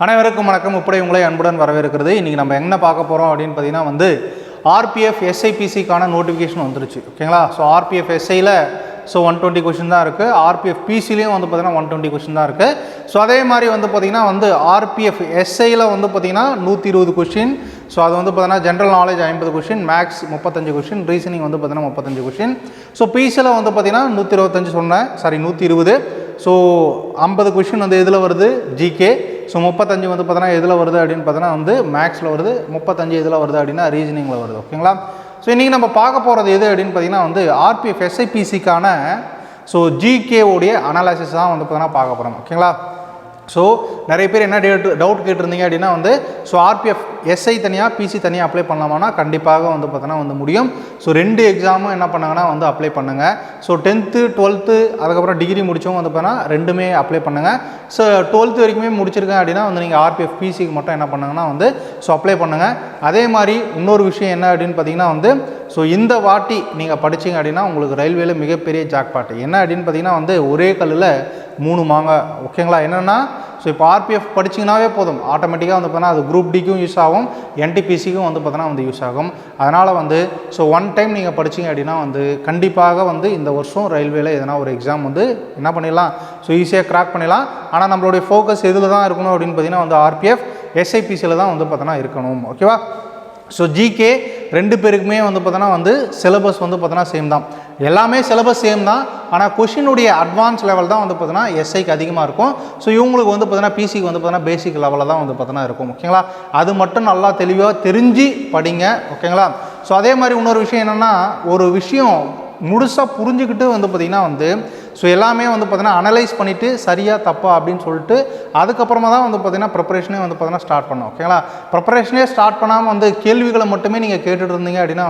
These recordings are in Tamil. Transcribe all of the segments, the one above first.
அனைவருக்கும் வணக்கம். இப்படி உங்களை அன்புடன் வரவேற்கிறது. இன்றைக்கி நம்ம என்ன பார்க்க போகிறோம் அப்படின்னு பார்த்தீங்கன்னா ஆர்பிஎஃப் எஸ்ஐபிசிக்கான நோட்டிஃபிகேஷன் வந்துருச்சு. ஓகேங்களா? ஸோ ஆர்பிஎஃப் எஸ்ஐயில் 120 கொஷின் தான் இருக்குது. ஆர்பிஎஃப் பிசிலையும் பார்த்தீங்கன்னா 120 கொஷின் தான் இருக்குது. ஸோ அதே மாதிரி பார்த்தீங்கன்னா ஆர்பிஎஃப் எஸ்ஐயில் பார்த்தீங்கன்னா 120 கொஷின். ஸோ அது பார்த்தீங்கன்னா general knowledge 50 question, maths 35 question, reasoning பார்த்தீங்கன்னா 35 கொஷின். ஸோ பிசியில் பார்த்தீங்கன்னா 125 சொன்னேன், 120. ஸோ 50 கொஷின் எதில் வருது? ஜிகே. ஸோ 35 பார்த்தீங்கன்னா எதில் வருது அப்படின்னு பார்த்தீங்கன்னா மேக்ஸில் வருது. 35 எதில் வருது அப்படின்னா ரீசனிங்கில் வருது. ஓகேங்களா? ஸோ இன்றைக்கி நம்ம பார்க்க போகிறது எது அப்படின்னு பார்த்தீங்கன்னா ஆர்பிஎஃப் எஸ்ஐபிசிக்கான ஜிகே உடைய அனாலிசிஸ் தான் பார்த்தீங்கன்னா பார்க்க போகிறோம். ஓகேங்களா? ஸோ நிறைய பேர் என்ன டவுட் கேட்டிருந்தீங்க அப்படின்னா ஆர்பிஎஃப் எஸ்ஐ தனியாக பிசி தனியாக அப்ளை பண்ணலாமான்னா கண்டிப்பாக பார்த்தீங்கன்னா முடியும். ஸோ 2 எக்ஸாமும் என்ன பண்ணாங்கன்னா அப்ளை பண்ணுங்கள். ஸோ 10th 12th அதுக்கப்புறம் டிகிரி முடித்தவங்க பார்த்தீங்கன்னா ரெண்டுமே அப்ளை பண்ணுங்கள். ஸோ 12th வரைக்குமே முடிச்சிருக்கேன் அப்படின்னா நீங்கள் ஆர்பிஎஃப் பிசிக்கு மட்டும் என்ன பண்ணுங்கன்னா அப்ளை பண்ணுங்கள். அதே மாதிரி இன்னொரு விஷயம் என்ன அப்படின்னு பார்த்தீங்கன்னா இந்த வாட்டி நீங்கள் படிச்சிங்க அப்படின்னா உங்களுக்கு ரயில்வேல மிகப்பெரிய ஜாக்பாட் என்ன அப்படின்னு பார்த்தீங்கன்னா ஒரே கல்லில் 3 மாங்காய். ஓகேங்களா? என்னென்னா இப்போ ஆர்பிஎஃப் படிச்சிங்கனாவே போதும், ஆட்டோமேட்டிக்காக பார்த்தீங்கன்னா அது குரூப் டிக்கும் யூஸ் ஆகும், என்டிபிசிக்கும் பார்த்தீங்கன்னா யூஸ் ஆகும். அதனால் ஒன் டைம் நீங்கள் படிச்சிங்க அப்படின்னா கண்டிப்பாக இந்த வருஷம் ரயில்வேல எதனா ஒரு எக்ஸாம் என்ன பண்ணிடலாம், ஈஸியாக கிராக் பண்ணிடலாம். ஆனால் நம்மளுடைய ஃபோக்கஸ் எதில் தான் இருக்கணும் அப்படின்னு பார்த்தீங்கன்னா ஆர்பிஎஃப் எஸ்ஐபிசியில் தான் பார்த்தீங்கன்னா இருக்கணும். ஓகேவா? ஸோ ஜிகே 2 பேருக்குமே பார்த்தோன்னா சிலபஸ் பார்த்தோன்னா சேம் தான், எல்லாமே சிலபஸ் சேம் தான். ஆனால் கொஷினுடைய அட்வான்ஸ் லெவல் தான் பார்த்தோன்னா எஸ்ஐக்கு அதிகமாக இருக்கும். ஸோ இவங்களுக்கு பார்த்தோன்னா பிசிக்கு பார்த்தோன்னா பேசிக் லெவலில் தான் பார்த்தோன்னா இருக்கும். ஓகேங்களா? அது மட்டும் நல்லா தெளிவாக தெரிஞ்சு படிங்க. ஓகேங்களா? ஸோ அதே மாதிரி இன்னொரு விஷயம் என்னென்னா, ஒரு விஷயம் முழுசாக புரிஞ்சுக்கிட்டு பார்த்திங்கன்னா ஸோ எல்லாமே பார்த்தீங்கன்னா அனலைஸ் பண்ணிவிட்டு சரியாக தப்பா அப்படின்னு சொல்லிட்டு அதுக்கப்புறமா தான் பார்த்தீங்கன்னா ப்ரிப்பரேஷனே பார்த்தீங்கன்னா ஸ்டார்ட் பண்ணோம். ஓகேங்களா? ப்ரிப்பரேஷனே ஸ்டார்ட் பண்ணாமல் கேள்விகளை மட்டுமே நீங்கள் கேட்டுட்டு இருந்தீங்க அப்படின்னா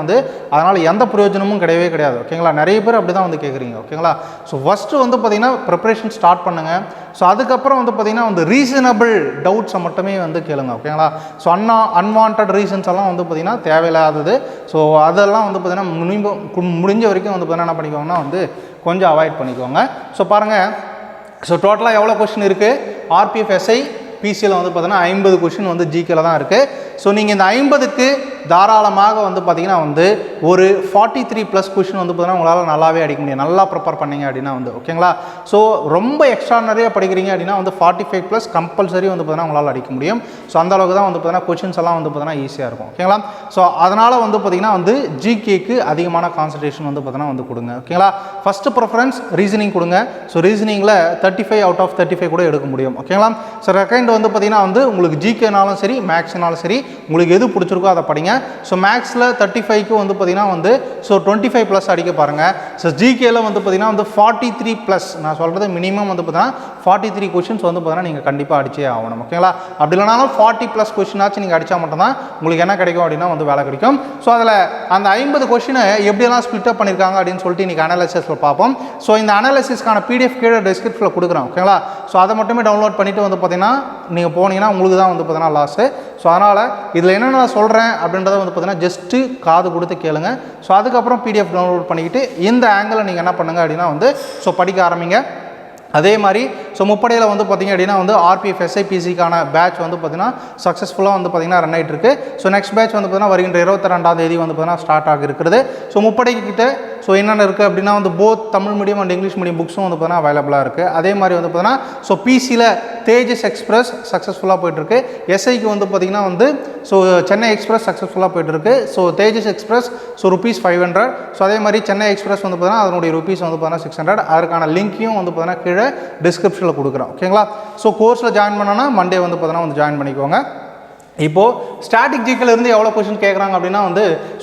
அதனால் எந்த பிரயோஜனமும் கிடையவே கிடையாது. ஓகேங்களா? நிறைய பேர் அப்படி தான் கேட்குறீங்க. ஓகேங்களா? ஸோ ஃபஸ்ட்டு பார்த்தீங்கன்னா ப்ரிப்பரேஷன் ஸ்டார்ட் பண்ணுங்கள். ஸோ அதுக்கப்புறம் பார்த்தீங்கன்னா ரீசனபிள் டவுட்ஸை மட்டுமே கேளுங்க. ஓகேங்களா? ஸோ அன்வான்ட் ரீசன்ஸ் எல்லாம் பார்த்தீங்கன்னா தேவையில்லாதது. ஸோ அதெல்லாம் பார்த்தீங்கன்னா முடிஞ்ச வரைக்கும் பார்த்தீங்கன்னா என்ன பண்ணிக்கோங்கன்னா கொஞ்சம் அவாய்ட் பண்ணிக்கோங்க. ஸோ பாருங்கள், ஸோ டோட்டலாக எவ்வளோ கொஷின் இருக்குது? ஆர்பிஎஃப் எஸ்ஐ பிசியில் பார்த்தீங்கன்னா 50 கொஷின் ஜிகேல தான் இருக்குது. ஸோ நீங்கள் இந்த 50க்கு தாராளமாக பார்த்தீங்கன்னா ஒரு 43+ கொஷின் பார்த்தீங்கன்னா உங்களால் நல்லாவே அடிக்க முடியும், நல்லா ப்ரிப்பேர் பண்ணிங்க அப்படின்னா ஓகேங்களா? ஸோ ரொம்ப எக்ஸ்ட்ரானரியாக படிக்கிறீங்க அப்படின்னா 45+ கம்பல்சரி பார்த்தீங்கன்னா உங்களால் அடிக்க முடியும். ஸோ அந்த அளவுக்கு தான் பார்த்தீங்கன்னா கொஷின்ஸ் எல்லாம் பார்த்தீங்கன்னா ஈஸியாக இருக்கும். ஓகேங்களா? ஸோ அதனால் பார்த்தீங்கன்னா ஜிகேக்கு அதிகமான கான்சன்ட்ரேஷன் பார்த்தீங்கன்னா கொடுங்க. ஓகேங்களா? ஃபஸ்ட்டு ப்ரிஃபரன்ஸ் ரீசனிங் கொடுங்க. ஸோ ரீசனிங்கில் 35 அவுட் ஆஃப் 35 கூட எடுக்க முடியும். ஓகேங்களா? ஸோ செகண்ட் பார்த்தீங்கன்னா உங்களுக்கு ஜிகேனாலும் சரி மேக்ஸ்னாலும் சரி உங்களுக்கு எது பிடிச்சிருக்கோ அதை படிங்க. ஸோ மேக்ஸில் 35க்கு பார்த்தீங்கன்னா ஸோ 25+ அடிக்க பாருங்கள். ஸோ ஜிகேல பார்த்தீங்கன்னா 43+, நான் சொல்கிறது மினிமம் பார்த்தீங்கன்னா 43 கொஷின்ஸ் பார்த்தீங்கன்னா நீங்கள் கண்டிப்பாக அடிச்சே ஆகணும். ஓகேங்களா? அப்படி இல்லைனாலும் 40+ கொஷினாச்சும் நீங்கள் அடித்தா மட்டும்தான் உங்களுக்கு என்ன கிடைக்கும் அப்படின்னா வேலை கிடைக்கும். ஸோ அதில் அந்த 50 கொஷினை எப்படியெல்லாம் ஸ்பிளிட் அப் பண்ணியிருக்காங்க அப்படின்னு சொல்லிட்டு இன்றைக்கி அனாலிசிஸில் பார்ப்போம். ஸோ இந்த அனாலிசிஸ்க்கான பிடிஎஃப் கீழே டிஸ்கிரிப்ஷனில் கொடுக்குறோம். ஓகேங்களா? ஸோ அதை மட்டுமே டவுன்லோட் பண்ணிவிட்டு பார்த்தீங்கன்னா நீங்கள் போனீங்கன்னா உங்களுக்கு தான் பார்த்தீங்கன்னா லாஸு. ஸோ அதனால் இதில் என்னென்ன நான் சொல்கிறேன் அப்படின்றத பார்த்தீங்கன்னா ஜஸ்ட்டு காது கொடுத்து கேளுங்க. ஸோ அதுக்கப்புறம் பிடிஎஃப் டவுன்லோட் பண்ணிக்கிட்டு இந்த ஆங்கிளில் நீங்கள் என்ன பண்ணுங்கள் அப்படின்னா ஸோ படிக்க ஆரம்பிங்க. அதே மாதிரி ஸோ முப்படையில் பார்த்தீங்க அப்படின்னா ஆர்பிஎஃப் எஸ்ஐபிசிக்கான பேட்ச் பார்த்தீங்கன்னா சக்ஸஸ்ஃபுல்லாக பார்த்தீங்கன்னா ரன் ஆகிட்டு இருக்கு. ஸோ நெக்ஸ்ட் பேட்ச் பார்த்தீங்கன்னா வருகின்ற 22ஆம் தேதி பார்த்தீங்கன்னா ஸ்டார்ட் ஆகி இருக்கிறது. ஸோ முப்படைக்கிட்ட ஸோ என்னென்ன இருக்குது அப்படின்னா both Tamil medium and English medium புக்ஸும் பார்த்தீங்கன்னா அவைலபிளாக இருக்குது. அதே மாதிரி பார்த்தீங்கன்னா ஸோ பிசியில் தேஜஸ் எக்ஸ்பிரஸ் சக்ஸஸ்ஃபுல்லாக போயிட்டுருக்கு. எஸ்ஐக்கு பார்த்தீங்கன்னா ஸோ சென்னை எக்ஸ்பிரஸ் சக்ஸஸ்ஃபுல்லாக போயிட்டுருக்கு. ஸோ தேஜஸ் எக்ஸ்பிரஸ் ஸோ ₹500. ஸோ அதே மாதிரி சென்னை எக்ஸ்பிரஸ் பார்த்தீங்கன்னா அதனுடைய ₹600. அதற்கான லிங்க்கையும் பார்த்தீங்கன்னா கீழே டிஸ்கிரிப்ஷனில் கொடுக்குறோம். ஓகேங்களா? ஸோ கோர்ஸில் ஜாயின் பண்ணோன்னா மண்டே பார்த்தீங்கன்னா ஜாயின் பண்ணிக்கோங்க. இப்போது ஸ்டாட்டிக் ஜிகேலேருந்து எவ்வளோ கொஷின் கேட்குறாங்க அப்படின்னா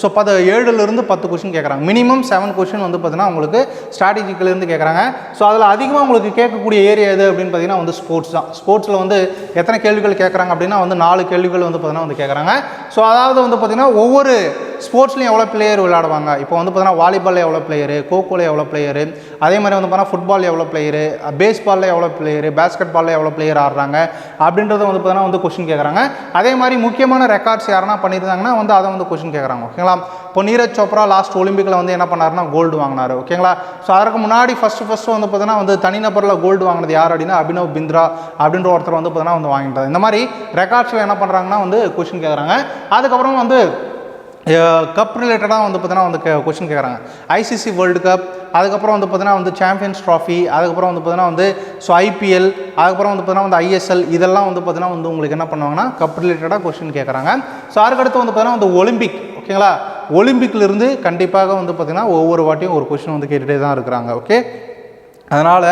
ஸோ 7லேருந்து 10 கொஷின் கேட்குறாங்க. மினிமம் 7 கொஷின் பார்த்தீங்கன்னா உங்களுக்கு ஸ்டாட்டிக் ஜிகேலேருந்து கேட்குறாங்க. ஸோ அதில் அதிகமாக உங்களுக்கு கேட்கக்கூடிய ஏரியா எது அப்படின்னு பார்த்தீங்கன்னா ஸ்போர்ட்ஸ் தான். ஸ்போர்ட்ஸில் எத்தனை கேள்விகள் கேட்குறாங்க அப்படின்னா 4 கேள்விகள் பார்த்தீங்கன்னா கேட்குறாங்க. ஸோ அதாவது பார்த்தீங்கன்னா ஒவ்வொரு ஸ்போர்ட்ஸ்லையும் எவ்வளோ பிளேயர் விளையாடுவாங்க. இப்போ பார்த்தீங்கன்னா வாலிபாலில் எவ்வளோ பிளேயரு, கோகோவில் எவ்வளோ பிளேயரு, அதே மாதிரி பார்த்தீங்கன்னா ஃபுட்பால் எவ்வளோ பிளேயரு, பேஸ்பாலில் எவ்வளோ பிளேயரு, பேஸ்கெட் பாலில் எவ்வளோ பிளேயர் ஆடுறாங்க அப்படின்றத பார்த்தீங்கன்னா கொஷின் கேட்குறாங்க. அதே மாதிரி முக்கியமான ரெக்கார்ட்ஸ் யாருன்னா பண்ணியிருந்தாங்கன்னா அதை கொஷின் கேட்குறாங்க. ஓகேங்களா? ஓகேங்களா. இப்போ நீரஜ் சோப்ரா லாஸ்ட் ஒலிம்பிக்கில் வந்து என்ன பண்ணாருன்னா கோல்டு வாங்கினார். ஓகேங்களா. ஸோ அதற்கு முன்னாடி ஃபஸ்ட்டு வந்து பார்த்தீங்கன்னா வந்து தனிநபரில் கோல்டு வாங்கினது யார் அப்படின்னா அபினவ் பிந்த்ரா அப்படின்ற ஒருத்தர் வந்து பார்த்தீங்கன்னா வந்து வாங்கிட்டார். இந்த மாதிரி ரெக்கார்ட்ஸில் என்ன பண்ணுறாங்கன்னா வந்து கொஷின் கேட்குறாங்க. அதுக்கப்புறம் வந்து கப் ரிலேட்டடாக வந்து பார்த்தீங்கன்னா வந்து கொஷின் கேட்குறாங்க. ஐசிசி வேர்ல்டு கப், அதுக்கப்புறம் வந்து பார்த்தீங்கன்னா வந்து சாம்பியன்ஸ் ட்ராஃபி, அதுக்கப்புறம் வந்து பார்த்தீங்கன்னா வந்து ஸோ ஐபிஎல், அதுக்கப்புறம் வந்து பார்த்தீங்கன்னா வந்து ஐஎஸ்எல், இதெல்லாம் வந்து பார்த்தீங்கன்னா வந்து உங்களுக்கு என்ன பண்ணுவாங்கன்னா கப் ரிலேட்டடாக கொஷின் கேட்குறாங்க. ஸோ அதுக்கடுத்து வந்து பார்த்தீங்கன்னா வந்து ஒலிம்பிக், ஓகேங்களா. ஒலிம்பிக்லேருந்து கண்டிப்பாக வந்து பார்த்தீங்கன்னா ஒவ்வொரு வாட்டியும் ஒரு கொஷின் வந்து கேட்டுகிட்டே தான் இருக்கிறாங்க. ஓகே, அதனால்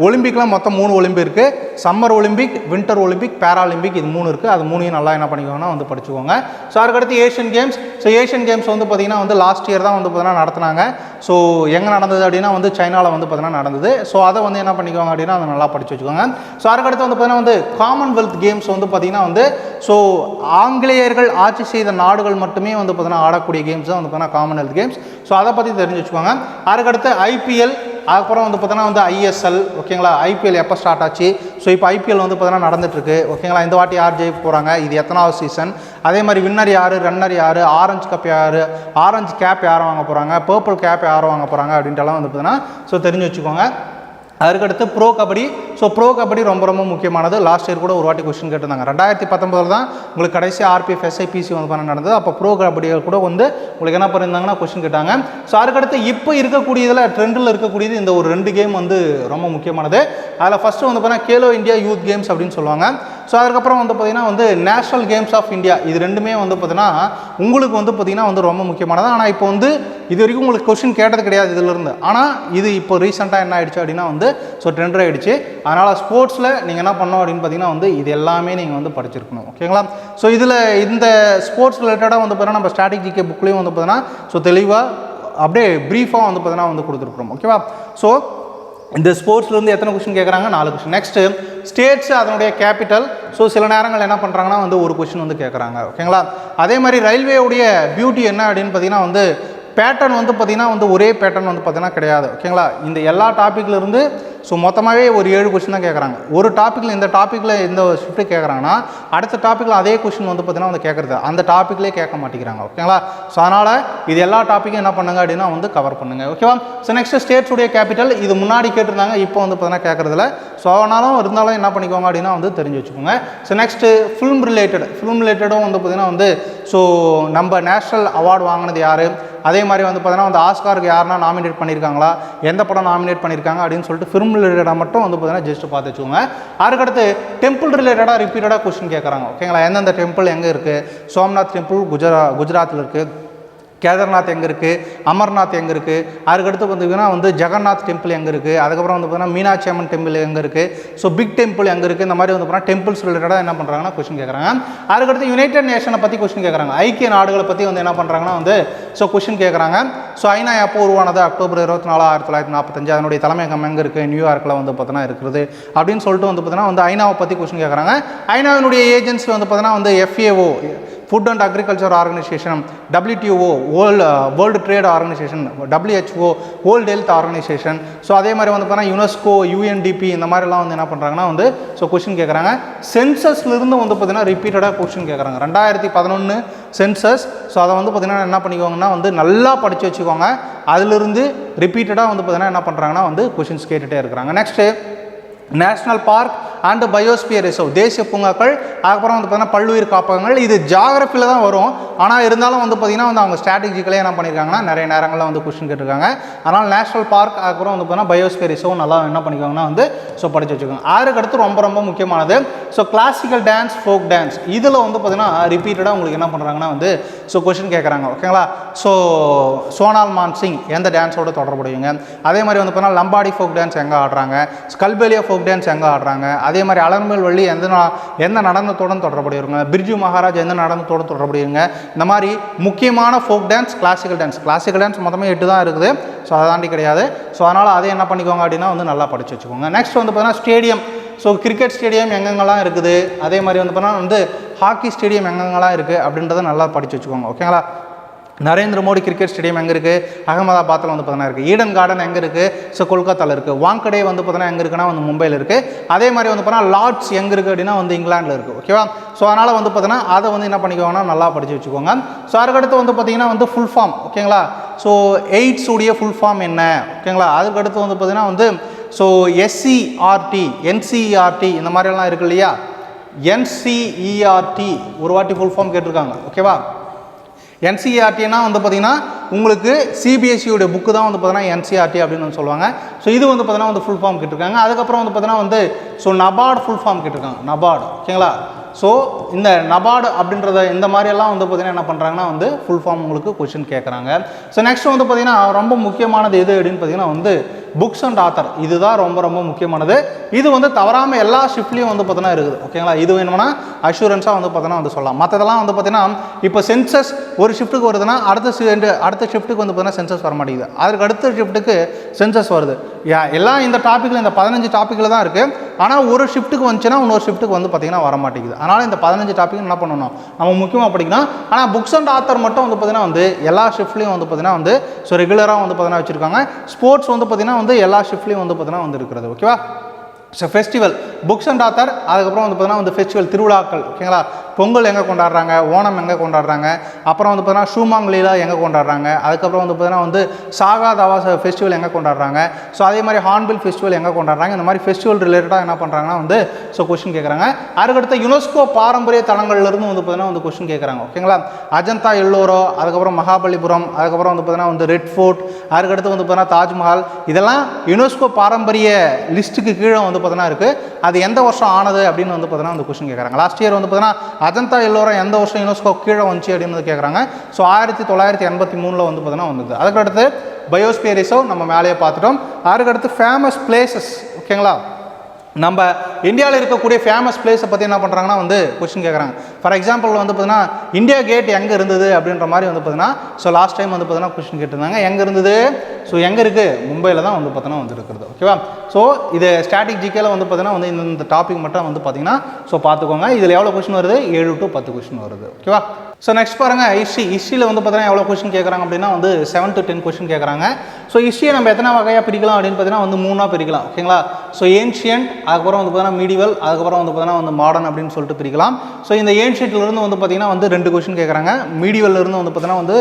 ஒலிம்பிக்கில் மொத்தம் 3 ஒலிம்பிக் இருக்குது. Summer Olympic, winter Olympic, Paralympic, இது 3 இருக்குது. அது 3ஐயும் நல்லா என்ன பண்ணிக்கோங்கன்னா வந்து படிச்சுக்கோங்க. ஸோ அதுக்கடுத்து Asian games. So Asian games வந்து பார்த்திங்கன்னா வந்து லாஸ்ட் இயர் தான் வந்து பார்த்தீங்கன்னா நடத்துனாங்க. ஸோ எங்கே நடந்தது அப்படின்னா வந்து சைனாவில் வந்து பார்த்தீங்கன்னா நடந்தது. ஸோ அதை வந்து என்ன பண்ணிக்கோங்க அப்படின்னா அதை நல்லா படித்து வச்சுக்கோங்க. ஸோ அதுக்கடுத்து வந்து பார்த்தீங்கன்னா வந்து காமன்வெல்த் கேம்ஸ் வந்து பார்த்திங்கன்னா வந்து ஸோ ஆங்கிலேயர்கள் ஆட்சி செய்த நாடுகள் மட்டுமே வந்து பார்த்தீங்கன்னா ஆடக்கூடிய கேம்ஸ் தான் வந்து பார்த்தீங்கன்னா காமன்வெல்த் கேம்ஸ். ஸோ அதை பற்றி தெரிஞ்சு வச்சுக்கோங்க. அதுக்கடுத்து ஐபிஎல், அதுக்கப்புறம் வந்து பார்த்தீங்கன்னா வந்து ஐஎஸ்எல், ஓகேங்களா. ஐபிஎல் எப்போ ஸ்டார்ட் ஆச்சு? ஸோ இப்போ ஐபிஎல் வந்து பார்த்தீங்கன்னா நடந்துட்டுருக்கு, ஓகேங்களா. இந்த வாட்டி யார் ஜெயிக்க போகிறாங்க, இது எத்தனாவது சீசன், அதே மாதிரி வின்னர் யார், ரன்னர் யார், ஆரஞ்சு கப் யார், ஆரஞ்சு கேப் யார் வாங்க போகிறாங்க, பர்பிள் கேப் யார் வாங்க போகிறாங்க அப்படின்ட்டுலாம் வந்து பார்த்தீங்கன்னா ஸோ தெரிஞ்சு வச்சுக்கோங்க. அதுக்கடுத்து bro kabaddi. So bro kabaddi ரொம்ப ரொம்ப முக்கியமானது. லாஸ்ட் இயர் கூட ஒரு வாட்டி கொஸ்டின் கேட்டிருந்தாங்க. 2019 தான் உங்களுக்கு கடைசி RPF SIPC வந்து பண்ண நடந்தது. அப்போ ப்ரோ கபடியை கூட வந்து உங்களுக்கு என்ன பண்ணியிருந்தாங்கன்னா கொஸ்டின் கேட்டாங்க. ஸோ அதுக்கடுத்து இப்போ இருக்கக்கூடியதில் ட்ரெண்டில் இருக்கக்கூடியது இந்த ஒரு 2 கேம் வந்து ரொம்ப முக்கியமானது. அதில் ஃபஸ்ட்டு வந்து பார்த்தீங்கன்னா கேலோ இந்தியா யூத் கேம்ஸ் அப்படின்னு சொல்லுவாங்க. ஸோ அதுக்கப்புறம் வந்து பார்த்திங்கன்னா வந்து நேஷனல் கேம்ஸ் ஆஃப் இந்தியா. இது ரெண்டுமே வந்து பார்த்திங்கன்னா உங்களுக்கு வந்து பார்த்திங்கன்னா வந்து ரொம்ப முக்கியமானது. ஆனால் இப்போ வந்து இது வரைக்கும் உங்களுக்கு கொஸ்டின் கேட்டது கிடையாது இதிலிருந்து. ஆனால் இது இப்போ ரீசெண்டாக என்ன ஆகிடுச்சு அப்படின்னா வந்து ஸோ ட்ரெண்ட் ஆகிடுச்சு. அதனால் ஸ்போர்ட்ஸில் நீங்கள் என்ன பண்ணோம் அப்படின்னு பார்த்தீங்கன்னா வந்து இது எல்லாமே நீங்கள் வந்து படிச்சிருக்கணும், ஓகேங்களா. ஸோ இதில் இந்த ஸ்போர்ட்ஸ் ரிலேட்டடாக வந்து பார்த்தீங்கன்னா நம்ம ஸ்டாட்டிக் ஜிகே புக்லேயும் வந்து பார்த்தீங்கன்னா ஸோ தெளிவாக அப்படியே ப்ரீஃபாக வந்து பார்த்தீங்கன்னா வந்து கொடுத்துருக்குறோம், ஓகேவா. ஸோ இந்த ஸ்போர்ட்ஸ்லேருந்து எத்தனை கொஸ்டின் கேட்குறாங்க? 4 கொஸ்டின். நெக்ஸ்ட்டு ஸ்டேட்ஸ், அதனுடைய கேபிட்டல். ஸோ சில நேரங்கள் என்ன பண்ணுறாங்கன்னா வந்து ஒரு கொஸ்டின் வந்து கேட்குறாங்க, ஓகேங்களா. அதே மாதிரி ரயில்வேவுடைய பியூட்டி என்ன அப்படின்னு பார்த்தீங்கன்னா வந்து பேட்டர்ன் வந்து பார்த்திங்கன்னா வந்து ஒரே பேட்டர்ன் வந்து பார்த்திங்கன்னா கிடையாது, ஓகேங்களா. இந்த எல்லா டாப்பிக்லேருந்து ஸோ மொத்தமாகவே ஒரு 7 கொஸ்டின் தான் கேட்குறாங்க. ஒரு டாப்பிக்கில் இந்த டாப்பிக்கில் இந்த ஷிஃப்ட்டு கேட்குறாங்கன்னா அடுத்த டாப்பிக்கில் அதே கொஸ்டின் வந்து பார்த்திங்கன்னா வந்து கேட்குறது அந்த டாப்பிக்லேயே கேட்க மாட்டேங்கிறாங்க, ஓகேங்களா. ஸோ அதனால் இது எல்லா டாப்பிக்கும் என்ன பண்ணுங்க அப்படின்னா வந்து கவர் பண்ணுங்கள், ஓகேவா. ஸோ நெக்ஸ்ட் ஸ்டேட்ஸுடைய கேபிட்டல். இது முன்னாடி கேட்டிருந்தாங்க, இப்போ வந்து பார்த்தீங்கன்னா கேட்குறதில்ல. ஸோ ஆனாலும் இருந்தாலும் என்ன பண்ணிக்கோங்க அப்படின்னா வந்து தெரிஞ்சு வச்சுக்கோங்க. ஸோ நெக்ஸ்ட்டு ஃபிலிம் ரிலேட்டடும் வந்து பார்த்திங்கன்னா வந்து ஸோ நம்ம நேஷ்னல் அவார்டு வாங்கினது யார், அதே மாதிரி வந்து பார்த்தீங்கன்னா வந்து ஆஸ்காருக்கு யாருன்னா நாமினேட் பண்ணியிருக்காங்களா, எந்த படம் நாமினேட் பண்ணியிருக்காங்க அப்படின்னு சொல்லிட்டு ஃபிலிம் ரிலேட்டடாக மட்டும் வந்து பார்த்தீங்கன்னா ஜஸ்ட் பார்த்து வச்சுக்கோங்க. அதுக்கடுத்து டெம்பிள் ரிலேட்டடாக ரிப்பீட்டடாக கொஸ்டின் கேட்குறாங்க, ஓகேங்களா. எந்தெந்த டெம்பிள் எங்கே இருக்குது? சோம்நாத் டெம்பிள் குஜராத்தில் இருக்குது, கேதார்நாத் எங்கே இருக்குது, அமர்நாத் எங்கே இருக்குது, அதுக்கடுத்து பார்த்திங்கன்னா வந்து ஜெகநாத் டெம்பிள் எங்கே இருக்குது, அதுக்கப்புறம் வந்து பார்த்தீங்கன்னா மீனாட்சி அம்மன் டெம்பிள் எங்கே இருக்குது, ஸோ பிக் டெம்பிள் எங்கே இருக்குது, இந்த மாதிரி வந்து பார்த்தீங்கன்னா டெம்பிள்ஸ் ரிலேட்டடாக என்ன பண்ணுறாங்கன்னா கொஸ்டின் கேட்குறாங்க. அதுக்கடுத்து யுனைடெட் நேஷனை பற்றி கொஸ்டின் கேட்குறாங்க. ஐக்கிய நாடுகளை பற்றி வந்து என்ன பண்ணுறாங்கன்னா வந்து ஸோ கொஸ்டின் கேட்குறாங்க. ஸோ ஐநா எப்போ உருவானது? அக்டோபர் 24, 1945. அதனுடைய தலைமையகம் எங்கே இருக்குது? நியூயார்க்கில் வந்து பார்த்தீங்கன்னா இருக்குது அப்படின்னு சொல்லிட்டு வந்து பார்த்தீங்கன்னா வந்து ஐநாவை பற்றி கொஸ்டின் கேட்குறாங்க. ஐநாவினுடைய ஏஜென்சி வந்து பார்த்தீங்கன்னா வந்து FAO, food and agriculture organisation, WTO, world trade organisation, WHO, world health organisation. So அதே மாதிரி வந்து பார்த்தீங்கன்னா யுனெஸ்கோ, UNDP, இந்த மாதிரிலாம் வந்து என்ன பண்ணுறாங்கன்னா வந்து ஸோ கொஸ்டின் கேட்குறாங்க. சென்சஸ்லேருந்து வந்து பார்த்தீங்கன்னா ரிப்பீட்டடாக கொஸ்டின் கேட்குறாங்க. 2011 சென்சஸ். ஸோ அதை வந்து பார்த்தீங்கன்னா என்ன பண்ணிக்கோங்கன்னா வந்து நல்லா படித்து வச்சுக்கோங்க. அதிலிருந்து ரிப்பீட்டடாக வந்து பார்த்தீங்கன்னா என்ன பண்ணுறாங்கன்னா வந்து கொஸ்டின்ஸ் கேட்டுகிட்டே இருக்கிறாங்க. Next national park and biosphere reserve, தேசிய பூங்காக்கள், அதுக்கப்புறம் வந்து பார்த்தீங்கன்னா பல்லுயிர் காப்பகங்கள். இது ஜியாகிரஃபியில் தான் வரும். ஆனால் இருந்தாலும் வந்து பார்த்திங்கன்னா வந்து அவங்க ஸ்ட்ராட்டஜிக்கலே என்ன பண்ணியிருக்காங்கன்னா நிறைய நேரங்களில் வந்து கொஸ்டின் கேட்டிருக்காங்க. அதனால் நேஷனல் பார்க், அதுக்கப்புறம் வந்து பார்த்தீங்கன்னா பயோஸ்பியர் ரிசர்வ் நல்லா என்ன பண்ணிக்கோங்கன்னா வந்து ஸோ படித்து வச்சுக்கோங்க. அதுக்கடுத்து ரொம்ப ரொம்ப முக்கியமானது so classical dance, folk dance. இதில் வந்து பார்த்திங்கன்னா ரிப்பீட்டடாக உங்களுக்கு என்ன பண்ணுறாங்கன்னா வந்து ஸோ கொஸ்டின் கேட்குறாங்க, ஓகேங்களா. ஸோ சோனால் மான்சிங் எந்த டான்ஸோட தொடர்புடையவங்க, அதே மாதிரி வந்து பார்த்தீங்கன்னா லம்பாடி ஃபோக் டான்ஸ் எங்கே ஆடுறாங்க, ஸ்கல்பேலியா ஃபோக் டான்ஸ் எங்கே ஆடுறாங்க, அதே மாதிரி அலர்மேல் வள்ளி எந்த நடனத்துடன் தொடர்புடையவங்க, பிர்ஜு மகாராஜ் எந்த நடனத்தோடு தொடர்புடையவங்க. இந்த மாதிரி முக்கியமான ஃபோக் டான்ஸ், கிளாசிக்கல் டான்ஸ் மொத்தமே 8 தான் இருக்குது. ஸோ அதை தாண்டி கிடையாது. ஸோ அதனால் அதை என்ன பண்ணிக்கோங்க அப்படின்னா வந்து நல்லா படித்து வச்சுக்கோங்க. நெக்ஸ்ட் வந்து பார்த்தீங்கன்னா ஸ்டேடியம். ஸோ கிரிக்கெட் ஸ்டேடியம் எங்கெங்கெல்லாம் இருக்குது, அதே மாதிரி வந்து பார்த்தீங்கன்னா வந்து ஹாக்கி ஸ்டேடியம் எங்கெங்கெல்லாம் இருக்குது அப்படின்றத நல்லா படித்து வச்சுக்கோங்க, ஓகேங்களா. நரேந்திர மோடி கிரிக்கெட் ஸ்டேடியம் எங்கே இருக்குது? அகமதாபாத்தில் வந்து பார்த்தீங்கன்னா இருக்குது. ஈடன் கார்டன் எங்கே இருக்குது? ஸோ கொல்கத்தாவில் இருக்குது. வாங்கடே வந்து பார்த்தீங்கன்னா எங்கே இருக்குன்னா வந்து மும்பையில் இருக்குது. அதே மாதிரி வந்து பார்த்தீங்கன்னா லார்ட்ஸ் எங்கே இருக்குது அப்படின்னா வந்து இங்கிலாண்டில் இருக்குது. ஓகேவா? ஸோ அதனால் வந்து பார்த்தீங்கன்னா அதை வந்து என்ன பண்ணிக்கோங்கன்னா நல்லா படித்து வச்சுக்கோங்க. ஸோ அதுக்கடுத்து வந்து பார்த்தீங்கன்னா வந்து ஃபுல் ஃபார்ம், ஓகேங்களா? ஸோ எய்ட்ஸ் உடைய ஃபுல் ஃபார்ம் என்ன, ஓகேங்களா? அதுக்கடுத்து வந்து பார்த்தீங்கன்னா வந்து ஸோ எஸ்சிஆர்டி, என்சிஇஆர்டி இந்த மாதிரியெல்லாம் இருக்குது இல்லையா? என்சிஇஆர்டி ஒரு வாட்டி ஃபுல் ஃபார்ம் கேட்டிருக்காங்க. ஓகேவா? என்சிஆர்டினா வந்து பார்த்தீங்கன்னா உங்களுக்கு சிபிஎஸ்சியோட புக்கு தான் வந்து பார்த்தீங்கன்னா என்சிஆர்டி அப்படின்னு வந்து சொல்லுவாங்க. ஸோ இது வந்து பார்த்தீங்கன்னா வந்து ஃபுல் ஃபார்ம் கேட்டிருக்காங்க. அதுக்கப்புறம் வந்து பார்த்தீங்கன்னா வந்து ஸோ நபார்டு ஃபுல் ஃபார்ம் கேட்டிருக்காங்க. நபார்டு, ஓகேங்களா? ஸோ இந்த நபார்டு அப்படின்றத இந்த மாதிரியெல்லாம் வந்து பார்த்தீங்கன்னா என்ன பண்ணுறாங்கன்னா வந்து ஃபுல் ஃபார்ம் உங்களுக்கு கொஸ்டின் கேட்குறாங்க. ஸோ நெக்ஸ்ட் வந்து பார்த்தீங்கன்னா ரொம்ப முக்கியமானது எது அப்படின்னு பார்த்தீங்கன்னா வந்து புக்ஸ் அண்ட் ஆத்தர். இதுதான் ரொம்ப ரொம்ப முக்கியமானது. இது வந்து தவறாமல் எல்லா ஷிஃப்ட்லேயும் வந்து பார்த்தீங்கன்னா இருக்குது. ஓகேங்களா? இது வேணும்னா அஷூரன்ஸாக வந்து பார்த்தீங்கன்னா வந்து சொல்லலாம். மற்றதெல்லாம் வந்து பார்த்தீங்கன்னா இப்போ சென்சஸ் ஒரு ஷிஃப்ட்டுக்கு வருதுன்னா அடுத்த ஷிஃப்ட்டுக்கு வந்து பார்த்தீங்கன்னா சென்சஸ் வர மாட்டேங்குது. அதுக்கு அடுத்த ஷிஃப்ட்டுக்கு சென்சஸ் வருது. எல்லாம் இந்த டாப்பிக்கில் இந்த 15 டாப்பிக்கில் தான் இருக்குது. ஆனால் ஒரு ஷிஃப்ட்டுக்கு வந்துச்சுன்னா இன்னொரு ஷிஃப்ட்டுக்கு வந்து பார்த்தீங்கன்னா வர மாட்டேங்குது. அதனால் இந்த 15 டாபிக் என்ன பண்ணணும் நம்ம முக்கியமாக படிக்கணும். ஆனால் புக்ஸ் அண்ட் ஆத்தர் மட்டும் வந்து பார்த்தீங்கன்னா வந்து எல்லா ஷிஃப்ட்லேயும் வந்து பார்த்தீங்கன்னா வந்து ஸோ ரெகுலராக வந்து பார்த்தீங்கன்னா வச்சுருக்காங்க. ஸ்போர்ட்ஸ் வந்து பார்த்தீங்கன்னா வந்து எல்லா ஷிஃப்ட்லேயும் வந்து பார்த்தீங்கன்னா வந்து இருக்கிறது. ஓகேவா? So festival books and author. அதுக்கப்புறம் வந்து பார்த்தீங்கன்னா வந்து ஃபெஸ்டிவல் திருவிழாக்கள், ஓகேங்களா? பொங்கல் எங்கே கொண்டாடுறாங்க, ஓணம் எங்கே கொண்டாடுறாங்க, அப்புறம் வந்து பார்த்தீங்கன்னா ஷூமாங் லீலா எங்கே கொண்டாடுறாங்க, அதுக்கப்புறம் வந்து பார்த்தீங்கன்னா வந்து சாகா தவா ஃபெஸ்டிவல் எங்கே கொண்டாடுறாங்க, ஸோ அதே மாதிரி ஹார்ன்பில் ஃபெஸ்டிவல் எங்கே கொண்டாடுறாங்க. இந்த மாதிரி ஃபெஸ்டிவல் ரிலேட்டடாக என்ன பண்ணுறாங்கன்னா வந்து ஸோ கொஸ்டின் கேட்குறாங்க. அதுக்கடுத்த யுனெஸ்கோ பாரம்பரிய தலங்கள்லேருந்து வந்து பார்த்தீங்கன்னா வந்து கொஸ்டின் கேட்குறாங்க. ஓகேங்களா? அஜந்தா எல்லோரோ, அதுக்கப்புறம் மகாபலிபுரம், அதுக்கப்புறம் வந்து பார்த்தீங்கன்னா வந்து ரெட் ஃபோர்ட், அதுக்கடுத்து வந்து பார்த்தீங்கன்னா தாஜ்மஹால், இதெல்லாம் யுனெஸ்கோ பாரம்பரிய லிஸ்ட்டுக்கு கீழே வந்து பார்த்தீங்கன்னா இருக்குது. அது எந்த வருஷம் ஆனது அப்படின்னு வந்து பார்த்தீங்கன்னா வந்து கொஸ்டின் கேட்குறாங்க. லாஸ்ட் இயர் வந்து பார்த்தீங்கன்னா அஜந்தா எல்லோரும் எந்த வருஷம் யுனெஸ்கோ கீழே வந்துச்சு அப்படின்னு கேட்குறாங்க. ஸோ 1983 வந்து பார்த்தீங்கன்னா வந்தது. அதுக்கடுத்து பயோஸ்பியர் ரிசர்வ் நம்ம மேலேயே பார்த்துட்டோம். அதுக்கடுத்து ஃபேமஸ் பிளேசஸ், ஓகேங்களா? நம்ம இந்தியாவில் இருக்கக்கூடிய ஃபேமஸ் பிளேஸை பற்றி என்ன பண்ணுறாங்கன்னா வந்து கொஸ்டின் கேட்குறாங்க. ஃபார் எக்ஸாம்பிள் வந்து பார்த்தீங்கன்னா இந்தியா கேட் எங்கே இருந்தது அப்படின்ற மாதிரி வந்து பார்த்தீங்கன்னா ஸோ லாஸ்ட் டைம் வந்து பார்த்தீங்கன்னா கொஸ்டின் கேட்டிருந்தாங்க. எங்கே இருந்தது? ஸோ எங்கே இருக்குது? மும்பையில் தான் வந்து பார்த்தீங்கன்னா வந்து இருக்கிறது. ஓகேவா? ஸோ இது ஸ்டாட்டிக் ஜிகேல வந்து பார்த்தீங்கன்னா வந்து இந்த டாபிக் மட்டும் வந்து பார்த்தீங்கன்னா ஸோ பார்த்துக்கோங்க. இதில் எவ்வளோ கொஸ்டின் வருது? 7 to 10 கொஸ்டின் வருது. ஓகேவா? ஸோ நெக்ஸ்ட் பாருங்கள் ஹிஸ்ட்ரியில் வந்து பார்த்தீங்கன்னா எவ்வளோ கொஸ்டின் கேட்குறாங்க அப்படின்னா வந்து 7 to 10 கொஸ்டின் கேட்குறாங்க. ஸோ ஹிஸ்ட்ரியை நம்ம எத்தனை வகையாக பிரிக்கலாம் அப்படின்னு பார்த்தீங்கன்னா வந்து 3ஆக பிரிக்கலாம். ஓகேங்களா? ஸோ ஏன்ஷியன்ட், அதுக்கப்புறம் வந்து பார்த்தீங்கன்னா மீடிவல், அதுக்கப்புறம் வந்து பார்த்தீங்கன்னா வந்து மாடர்ன் அப்படின்னு சொல்லிட்டு பிரிக்கலாம். ஸோ இந்த ஏன்ஷியன்ட்லேருந்து வந்து பார்த்தீங்கன்னா வந்து 2 கொஸ்டின் கேட்குறாங்க. மீடிவல்லேருந்து வந்து பார்த்தீங்கன்னா வந்து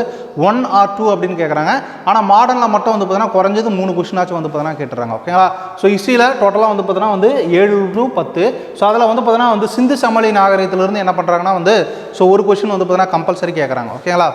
1 or 2 அப்படின்னு கேட்குறாங்க. ஆனால் மாடர்னில் மட்டும் வந்து பார்த்தீங்கன்னா குறைஞ்சது 3 கொஸ்டினாச்சும் வந்து பார்த்தீங்கன்னா கேட்டுறாங்க. ஓகேங்களா? ஸோ ஹிஸ்ட்ரியில் டோட்டலாக வந்து பார்த்தீங்கன்னா வந்து 7 to 10. ஸோ அதில் வந்து பார்த்தீங்கன்னா வந்து சிந்து சமவெளி நாகரிகத்திலிருந்து என்ன பண்ணுறாங்கன்னா வந்து ஸோ ஒரு கொஸ்டின் வந்து பார்த்தீங்கன்னா கம்பல்சரி கேட்குறாங்க. ஓகேங்களா?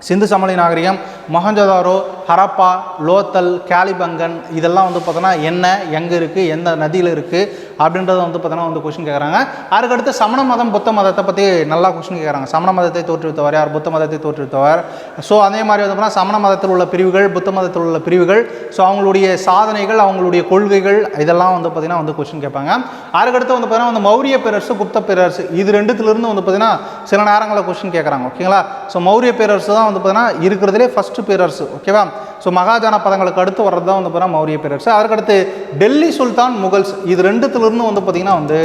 சிந்து சமவெளி நாகரிகம், மொஹஞ்சதாரோ, ஹரப்பா, லோத்தல், காலிபங்கன் இதெல்லாம் வந்து பார்த்தோன்னா என்ன, எங்கே இருக்குது, எந்த நதியில் இருக்குது அப்படின்றத வந்து பார்த்தோன்னா வந்து கொஸ்டின் கேட்குறாங்க. அதுக்கடுத்து சமண மதம் புத்த மதத்தை பற்றி நல்லா கொஸ்டின் கேட்குறாங்க. சமண மதத்தை தோற்றுவித்தவர் யார்? புத்த மதத்தை தோற்றுவித்தவர். ஸோ அதே மாதிரி வந்து பார்த்தீங்கன்னா சமண மதத்தில் உள்ள பிரிவுகள், புத்த மதத்தில் உள்ள பிரிவுகள், ஸோ அவங்களுடைய சாதனைகள், அவங்களுடைய கொள்கைகள் இதெல்லாம் வந்து பார்த்தீங்கன்னா வந்து கொஸ்டின் கேட்பாங்க. அதுக்கடுத்து வந்து பார்த்தீங்கன்னா வந்து மௌரிய பேரரசு, குப்த பேரரசு இது ரெண்டுத்துலேருந்து வந்து பார்த்தீங்கன்னா சில நேரங்களில் கொஸ்டின் கேட்குறாங்க. ஓகேங்களா? ஸோ மௌரிய பேரரசு தான் வந்து பார்த்தீங்கன்னா இருக்கிறதுலே ஃபஸ்ட்டு பேரரசு. ஓகேவா? ஸோ மகாஜன பதங்களுக்கு அடுத்து வர்றது தான் வந்து பார்த்தீங்கன்னா மௌரிய பேரரசு. அதுக்கடுத்து டெல்லி சுல்தான், முகல்ஸ் இது ரெண்டுத்துலேருந்து வந்து பார்த்தீங்கன்னா வந்து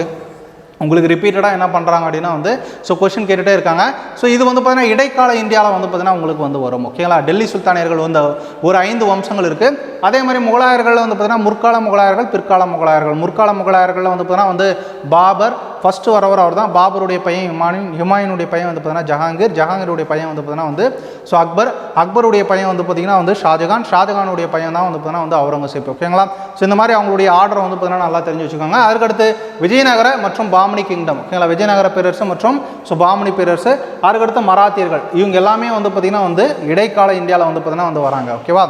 உங்களுக்கு ரிப்பீட்டடாக என்ன பண்ணுறாங்க அப்படின்னா வந்து ஸோ கொஸ்டின் கேட்டுகிட்டே இருக்காங்க. ஸோ இது வந்து பார்த்தீங்கன்னா இடைக்கால இந்தியாவில் வந்து பார்த்தீங்கன்னா உங்களுக்கு வந்து வரும். ஓகேங்களா? டெல்லி சுல்தானியர்கள் வந்து ஒரு 5 வம்சங்கள் இருக்குது. அதே மாதிரி முகலாயர்கள் வந்து பார்த்தீங்கன்னா முற்கால முகலாயர்கள், பிற்கால முகலாயர்கள். முற்கால முகலாயர்கள் வந்து பார்த்தீங்கன்னா வந்து பாபர் ஃபஸ்ட்டு வரவர் அவர் தான். பாபருடைய பையன் ஹுமாயூனுடைய பையன் வந்து பார்த்தீங்கன்னா ஜஹாங்கீர், ஜஹாங்கீருடைய பையன் வந்து பார்த்தீங்கன்னா வந்து ஸோ அக்பர், அக்பருடைய பையன் வந்து பார்த்தீங்கன்னா வந்து ஷாஜகான், ஷாஜகானுடைய பையன் தான் வந்து பார்த்தீங்கன்னா வந்து அவுரங்கசீப். ஓகேங்களா? ஸோ இந்த மாதிரி அவங்களுடைய ஆர்டரை வந்து பார்த்தீங்கன்னா நல்லா தெரிஞ்சு வச்சுக்கோங்க. அதுக்கடுத்து விஜயநகர மற்றும் பாமணி கிங்டம். ஓகேங்களா? விஜயநகர பேரரசு மற்றும் ஸோ பாமணி பேரரசு. அதுக்கடுத்து மராத்தியர்கள். இவங்க எல்லாமே வந்து பார்த்தீங்கன்னா வந்து இடைக்கால இந்தியாவில் வந்து பார்த்தீங்கன்னா வந்து வராங்க. ஓகேவா?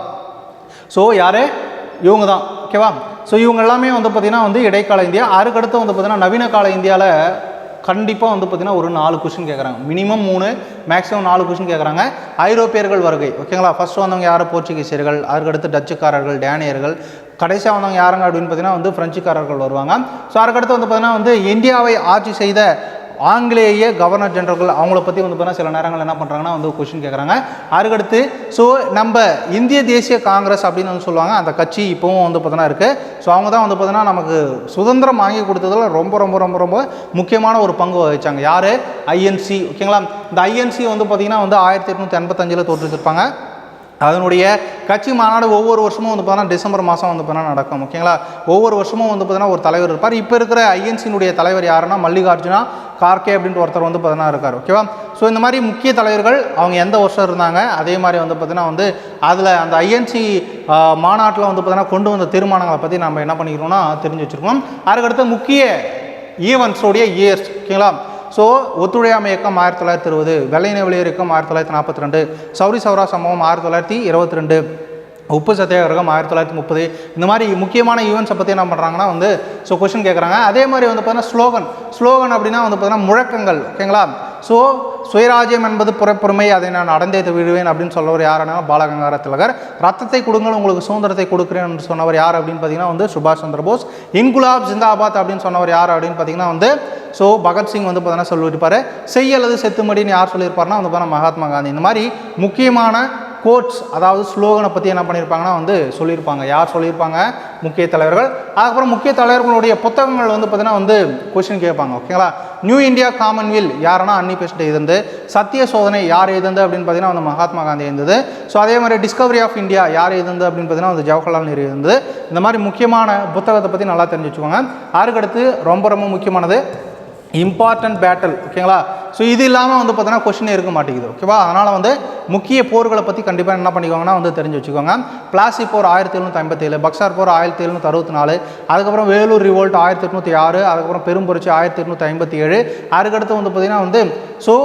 ஸோ யார்? இவங்க தான். ஓகேவா? ஸோ இவங்க எல்லாமே வந்து பார்த்திங்கன்னா வந்து இடைக்கால இந்தியா. அதுக்கடுத்து வந்து பார்த்திங்கன்னா நவீன கால இந்தியாவில் கண்டிப்பாக வந்து பார்த்திங்கன்னா ஒரு 4 கொஸ்டின் கேட்குறாங்க. மினிமம் 3, மேக்ஸிமம் 4 கொஸ்டின் கேட்குறாங்க. ஐரோப்பியர்கள் வருகை. ஓகேங்களா? ஃபஸ்ட்டு வந்தவங்க யார்? போர்ச்சுகீசியர்கள், அதுக்கடுத்து டச்சுக்காரர்கள், டேனியர்கள், கடைசியாக வந்தவங்க யாருங்க அப்படின்னு பார்த்தீங்கன்னா வந்து ஃப்ரெஞ்சுக்காரர்கள் வருவாங்க. ஸோ அதுக்கடுத்து வந்து பார்த்திங்கன்னா வந்து இந்தியாவை ஆட்சி செய்த ஆங்கிலேய கவர்னர் ஜெனரல்கள் அவங்கள பற்றி வந்து பார்த்தீங்கன்னா சில நேரங்கள் என்ன பண்ணுறாங்கன்னா வந்து கொஸ்டின் கேட்குறாங்க. அதுக்கடுத்து ஸோ நம்ம இந்திய தேசிய காங்கிரஸ் அப்படின்னு வந்து சொல்லுவாங்க, அந்த கட்சி இப்போவும் வந்து பார்த்தீங்கன்னா இருக்குது. ஸோ அவங்க தான் வந்து பார்த்தீங்கன்னா நமக்கு சுதந்திரம் வாங்கி கொடுத்ததில் ரொம்ப ரொம்ப ரொம்ப ரொம்ப முக்கியமான ஒரு பங்கு வகிச்சாங்க. யார்? ஐஎன்சி. ஓகேங்களா? இந்த ஐஎன்சி வந்து பார்த்தீங்கன்னா வந்து 1885 தோற்றுவிச்சிருப்பாங்க. அதனுடைய கட்சி மாநாடு ஒவ்வொரு வருஷமும் வந்து பார்த்தீங்கன்னா டிசம்பர் மாதம் வந்து பார்த்தீங்கன்னா நடக்கும். ஓகேங்களா? ஒவ்வொரு வருஷமும் வந்து பார்த்தீங்கன்னா ஒரு தலைவர் இருப்பார். இப்போ இருக்கிற ஐஎன்சியினுடைய தலைவர் யாருன்னா மல்லிகார்ஜுனா கார்கே அப்படின்ற ஒருத்தர் வந்து பார்த்தீங்கன்னா இருக்கார். ஓகேவா? ஸோ இந்த மாதிரி முக்கிய தலைவர்கள் அவங்க எந்த வருஷம் இருந்தாங்க, அதே மாதிரி வந்து பார்த்தீங்கன்னா வந்து அதில் அந்த ஐஎன்சி மாநாட்டில் வந்து பார்த்தீங்கன்னா கொண்டு வந்த தீர்மானங்களை பற்றி நம்ம என்ன பண்ணிக்கிறோம்னா தெரிஞ்சு வச்சுருக்கோம். அதுக்கடுத்து முக்கிய ஈவெண்ட்ஸோடைய இயர்ஸ். ஓகேங்களா? ஸோ ஒத்துழையாமை இயக்கம் 1920, வெள்ளையின வெளியேறு இயக்கம் 1942, சௌரி சௌரா சம்பவம் 1922, உப்பு சத்தியாகிரகம் 1930. இந்த மாதிரி முக்கியமான ஈவெண்ட்ஸை பற்றி என்ன பண்ணுறாங்கன்னா வந்து ஸோ கொஸ்டின் கேட்குறாங்க. அதே மாதிரி வந்து பார்த்தீங்கன்னா ஸ்லோகன் அப்படின்னா வந்து பார்த்தீங்கன்னா முழக்கங்கள். ஓகேங்களா? ஸோ சுயராஜ்யம் என்பது புறப்பொருமை, அதை நான் அடைந்தே விடுவேன் அப்படின்னு சொல்லவர் யாருன்னா பாலகங்கார திலகர். ரத்தத்தை கொடுங்கள் உங்களுக்கு சுதந்திரத்தை கொடுக்குறேன் என்று சொன்னவர் யார் அப்படின்னு பார்த்தீங்கன்னா வந்து சுபாஷ் சந்திர போஸ். இன்குலாப் ஜிந்தாபாத் அப்படின்னு சொன்னவர் யார் அப்படின்னு பார்த்தீங்கன்னா வந்து ஸோ பகத்சிங் வந்து பார்த்தீங்கன்னா சொல்லியிருப்பார். செய் அல்லது செத்துமடின்னு யார் சொல்லியிருப்பாருன்னா வந்து பார்த்தீங்கன்னா மகாத்மா காந்தி. இந்த மாதிரி முக்கியமான கோட்ஸ் அதாவது ஸ்லோகனை பற்றி என்ன பண்ணியிருப்பாங்கன்னா வந்து சொல்லியிருப்பாங்க. யார் சொல்லியிருப்பாங்க? முக்கிய தலைவர்கள். அதுக்கப்புறம் முக்கிய தலைவர்களுடைய புத்தகங்கள் வந்து பார்த்தீங்கன்னா வந்து கொஸ்டின் கேட்பாங்க. ஓகேங்களா? நியூ இந்தியா காமன்வெல் யாருன்னா அன்னி பெஸ்ட் எழுந்து, சத்திய சோதனை யார் எழுந்து அப்படின்னு பார்த்தீங்கன்னா வந்து மகாத்மா காந்தி எழுந்தது. ஸோ அதே மாதிரி டிஸ்கவரி ஆஃப் இந்தியா யார் எழுந்து அப்படின்னு பார்த்தீங்கன்னா வந்து ஜவஹர்லால் நேரு எழுந்தது. இந்த மாதிரி முக்கியமான புத்தகத்தை பற்றி நல்லா தெரிஞ்சு வச்சுக்கோங்க. அதுக்கடுத்து ரொம்ப ரொம்ப முக்கியமானது இம்பார்ட்டன்ட் பேட்டில். ஓகேங்களா? ஸோ இது இல்லாமல் வந்து பார்த்தீங்கன்னா கொஸ்டின் இருக்க மாட்டேங்குது. ஓகேவா? அதனால் வந்து முக்கிய போர்களை பற்றி கண்டிப்பாக என்ன பண்ணிக்கோங்கன்னா வந்து தெரிஞ்சு வச்சுக்கோங்க. பிளாசி போர் 1757, பக்சார் போர் 1764, அதுக்கப்புறம் வேலூர் ரிவோல்ட் 1806, அதுக்கப்புறம் பெரும்புரட்சி 1857. அதுக்கடுத்து வந்து பார்த்திங்கன்னா வந்து ஸோ